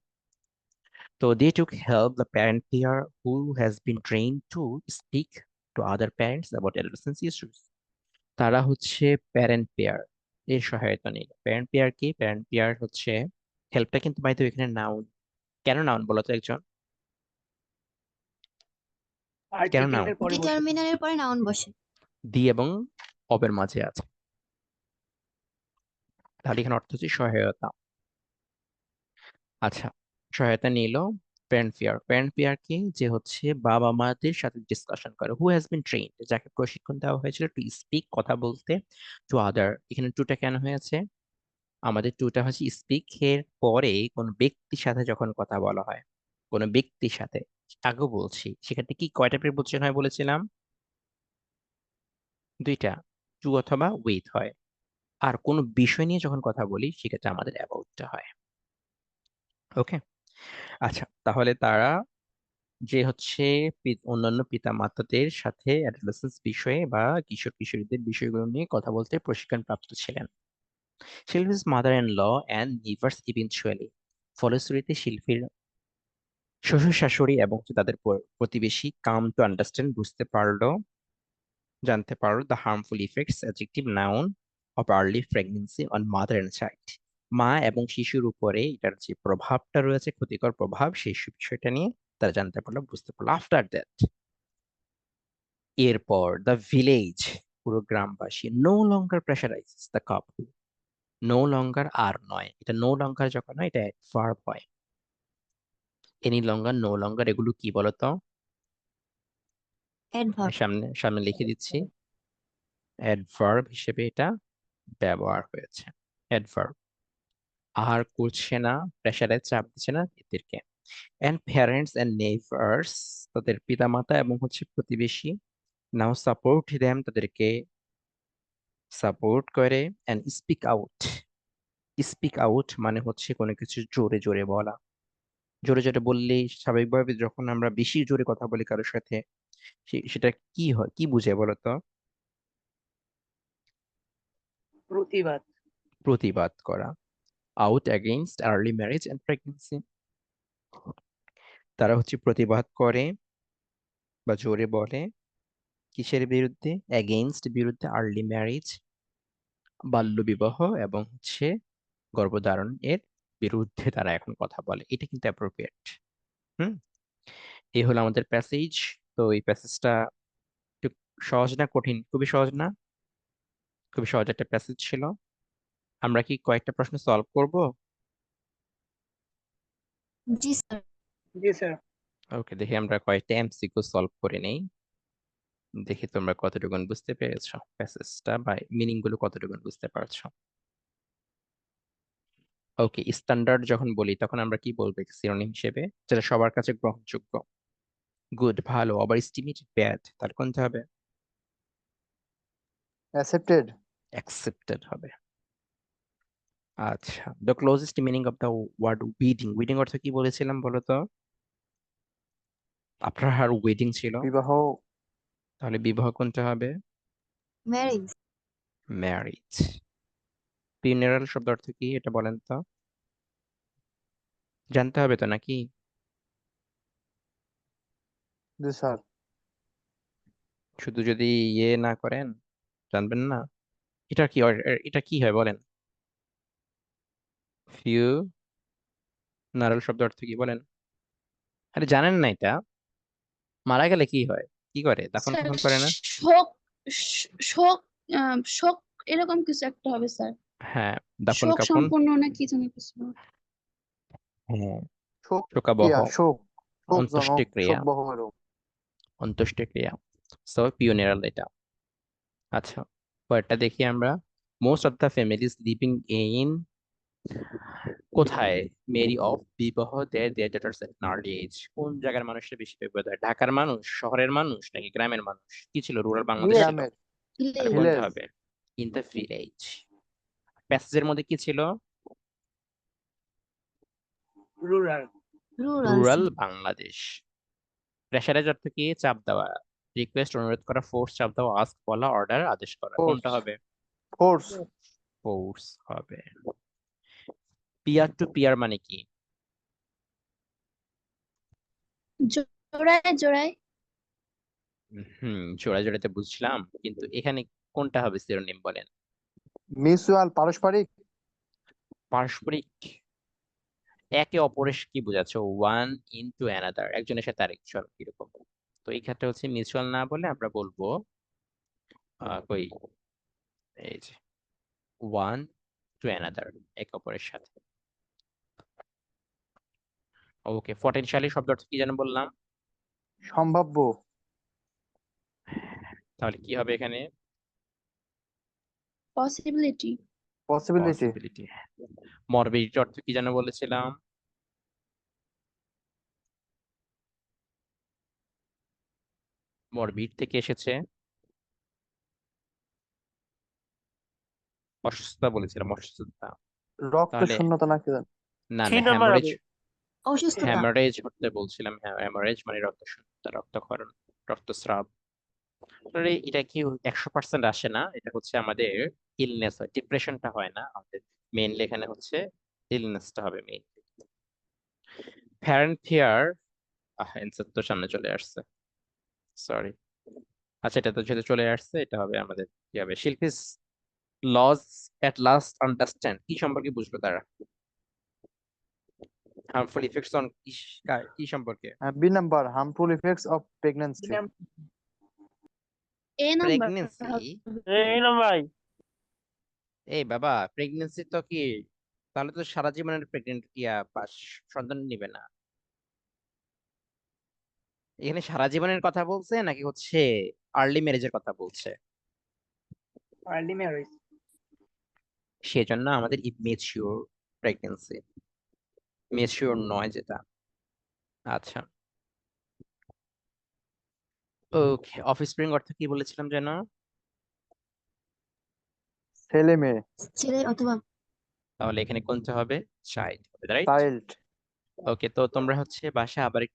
তো they took help the parent peer who has been trained to speak to other parents about adolescence issues. তারা হচ্ছে প্যারেন্ট পেয়ার এর সহায়তা নিল। প্যারেন্ট পেয়ার কি? প্যারেন্ট পেয়ার হচ্ছে, হেল্পটা কিন্তু বাইতে এখানে নাউন। কেন নাউন বলো তো একজন? কেন নাউন? আর্টিকেলের পরে বসে। ডিটারমিনারের পরে নাউন বসে। দি এবং অবের মাঝে আছে, তাহলে এখানে অর্থ হচ্ছে সহায়তা। আচ্ছা, সহায়তা নিল প্যারেন্ট পেয়ার কি? যে হচ্ছে বাবা মাদের সাথে ডিসকাশন করে। হু হ্যাজ বিন ট্রেন্ড, যাকে প্রশিক্ষণ দেওয়া হয়েছিল টু স্পিক, কথা বলতে, টু আদার। এখানে টুটা কেন হয়েছে? আমাদের টুটা হচ্ছে স্পিক এর পরে কোন ব্যক্তির সাথে যখন কথা বলা হয়, কোন ব্যক্তির সাথে, আগেও বলছি, সেক্ষেত্রে কি কয়টা প্রিপোজিশন হয় বলেছিলাম? দুইটা, টু অথবা উইথ হয়। আর কোন বিষয় নিয়ে যখন কথা বলি সেক্ষেত্রে আমাদের অ্যাবাউটটা হয়। ওকে। আচ্ছা, তাহলে তারা যে হচ্ছে অন্যান্য পিতা মাতাদের সাথে অ্যাডোলেসেন্স বিষয়ে বা কিশোর কিশোরীদের বিষয়গুলো নিয়ে কথা বলতে প্রশিক্ষণ প্রাপ্ত ছিলেন। শিল্পীর mother in law and neighbours eventually, ফলশ্রুতিতে শিল্পীর শ্বশুর শাশুড়ি এবং হচ্ছে তাদের প্রতিবেশী কাম টু আন্ডারস্ট্যান্ড বুঝতে পারলো, জানতে পারলো the harmful effects adjective noun of early pregnancy on mother and child. মা এবং শিশুর উপরে এটার যে প্রভাবটা রয়েছে, ক্ষতিকর প্রভাব, সেই বিষয়টা নিয়ে তারা জানতে পারলো, বুঝতে পারলো। আফটার দ্যাট, এরপর দ্য ভিলেজ, পুরো গ্রামবাসী, no longer pressurises the couple. No longer আর নয়, এটা নো লঙ্গার যখন হয় এটা অ্যাডভার্ব হয়। এনি লঙ্গার, নো লঙ্গার, এগুলো কি বলতো? অ্যাডভার্ব। সামনে সামনে লিখে দিচ্ছি, অ্যাডভার্ব হিসেবে এটা ব্যবহার হয়েছে। অ্যাডভার্ব। আর করছে না, প্রেশারে চাপ দিচ্ছে না এদেরকে। অ্যান্ড প্যারেন্টস অ্যান্ড নেইবার্স, তাদের পিতামাতা এবং হচ্ছে প্রতিবেশী, নাও সাপোর্ট দেম, তাদেরকে সাপোর্ট করে। And speak out. Speak out মানে হচ্ছে কোনো কিছু জোরে জোরে বলা। জোরে জোরে বললেই স্বাভাবিকভাবে যখন আমরা বেশি জোরে কথা বলি কারোর সাথে, সেটা কি হয়, কি বুঝে বলো তো? প্রতিবাদ। প্রতিবাদ করা। Out against early marriage and pregnancy, তারা হচ্ছে প্রতিবাদ করে বা জোরে বলে কিসের বিরুদ্ধে? অ্যাগেইনস্ট, বিরুদ্ধে, আর্লি ম্যারেজ, বাল্যবিবাহ, এবং হচ্ছে গর্ভধারণ এর বিরুদ্ধে তারা এখন কথা বলে। এটা কিন্তু অ্যাপ্রোপ্রিয়েট। হুম, এই হলো আমাদের প্যাসেজ। তো এই প্যাসেজটা একটু সহজ না কঠিন? খুবই সহজ না? খুবই সহজ একটা প্যাসেজ ছিল। আমরা কি কয়েকটা প্রশ্ন সলভ করব? জি স্যার। জি স্যার। ওকে, দেখি আমরা কয়েকটা এমসিকিউ সলভ করে নেই, দেখি তোমরা কতটুকু বুঝতে পেরেছো প্যাসেজটা বা মিনিং গুলো কতটুকু বুঝতে পারছো। ওকে, স্ট্যান্ডার্ড যখন বলি তখন আমরা কি বলবো সিনোনিম হিসেবে, যেটা সবার কাছে গ্রহণযোগ্য? গুড, ভালো। আবার এস্টিমেটেড, ব্যাড, তার কোনটা হবে? অ্যাকসেপ্টেড। অ্যাকসেপ্টেড হবে। আচ্ছা, the closest meaning of the word weeding. Weeding অর্থ কি বলেছিলাম বলো তো? আপনার ওয়েডিং ছিল, বিবাহ। তাহলে বিবাহ কোনটা হবে? ম্যারেজ। ম্যারিজ। ফিউনারাল শব্দ অর্থ কি এটা বলেন তো? জানতে হবে তো নাকি? জি স্যার। শুধু যদি ইয়ে না করেন জানবেন না। এটা কি এটা কি হয় বলেন? ফিউনারাল শব্দ অর্থ কি বলেন? আরে জানেন না এটা? মারা গেলে কি হয়, কি করে, দাফন স্যার কাফন করে না? শোক, শোক, শোক এরকম কিছু একটা হবে স্যার। হ্যাঁ, দাফন শোক কাফন। সম্পূর্ণ না কি জানি কিছু। হ্যাঁ, শোক শোকাবহ, ক্রিয়া, শোক, শোকজনক, অন্ত্যেষ্টিক্রিয়া, শোকবহ এরকম। অন্ত্যেষ্টিক্রিয়া। সো ফিউনারাল এটা। আচ্ছা, পরেরটা দেখি আমরা। Most of the families living in, কোথায় মেরি অফ বিবাহ দেয় দেয়ার ডটার্স এট আর্লি এজ। কোন জায়গার মানুষটা বেশি বিবাহ দেয়? ঢাকার মানুষ, শহরের মানুষ, নাকি গ্রামের মানুষ? কি ছিল, রুরাল বাংলাদেশ ছিল? গ্রামের। তাহলে ভিলেজ। কোনটা ভিলেজ। হবে? In the village. প্যাসেজের মধ্যে কি ছিল? Rural. Rural rural sir. Bangladesh. Pressurise অর্থ কি? চাপ দেওয়া, রিকোয়েস্ট, অনুরোধ করা, ফোর্স, চাপ দেওয়া, আস্ক, বলা, অর্ডার, আদেশ করা। ফোর্স। কোনটা হবে? ফোর্স। ফোর্স হবে। পিয়ার টু পিয়ার মানে কি? জোড়ায় জোড়ায়। জোড়া জোড়াতে বুঝলাম, কিন্তু এখানে কোনটা হবে শিরোনাম বলেন? মিউচুয়াল, পারস্পরিক। পারস্পরিক। একে অপরের কি বোঝাচ্ছে? ওয়ান ইনটু অ্যানাদার, একজনের সাথে আরেকজন কিরকম। তো এই ক্ষেত্রে হচ্ছে মিউচুয়াল না বলে আমরা বলবো কই, এই যে ওয়ান টু অ্যানাদার, একে অপরের সাথে। ওকে, পটেনশিয়ালি শব্দ অর্থ কি যেন বললাম? সম্ভাব্য। তাহলে কি হবে এখানে? পসিবিলিটি। পসিবিলিটি। পসিবিলিটি। মরবিডিটি অর্থ কি যেন বলেছিলাম? মরবিড থেকে এসেছে, অসুস্থতা বলেছিলাম, অসুস্থতা। রক্ত তাহলে শূন্যতা নাকি জানি। না থ্রি না, নাম্বার হ্যামারেজ। হবে। অসুস্থতা। হ্যামারেজ হতে বলছিলাম, হ্যামারেজ মানে রক্তশূন্যতা, রক্তক্ষরণ, রক্তস্রাব। আসলে এটা কি 100% আসে না, এটা হচ্ছে আমাদের ইলনেস হয়, ডিপ্রেশনটা হয় না আমাদের। মেইনলি এখানে হচ্ছে ইলনেসটা হবে মেইন। ফ্যারেন ফিয়ার অ্যান্সার তো সামনে চলে আসছে, সরি। আচ্ছা, এটা তো যেহেতু চলে আসছে, এটা হবে আমাদের কি হবে, Shilpi's laws at last understand কি সম্পর্কে বুঝলো তারা? হার্মফুল ইফেক্টস অন কি সম্পর্কে? B number harmful effects of pregnancy. A number pregnancy? এই না ভাই, এই বাবা, প্রেগনেন্সি তো কি, তাহলে তো সারা জীবনের প্রেগনেন্ট সন্তান নিবে না। এখানে সারা জীবনের কথা বলছে নাকি হচ্ছে আর্লি ম্যারেজের কথা বলছে? Early marriage. সেজন্য আমাদের ইমেচিওর প্রেগনেন্সি, মেচিওর নয় যেটা। আচ্ছা, ওকে। অফস্প্রিং অর্থ কি বলেছিলাম যেন? ছেলে মেয়ে, ছেলে অথবা তাহলে এখানে কোনটা হবে? চাইল্ড হবে, রাইট? চাইল্ড। ওকে, তো তোমরা হচ্ছে বাসায় আবার একটু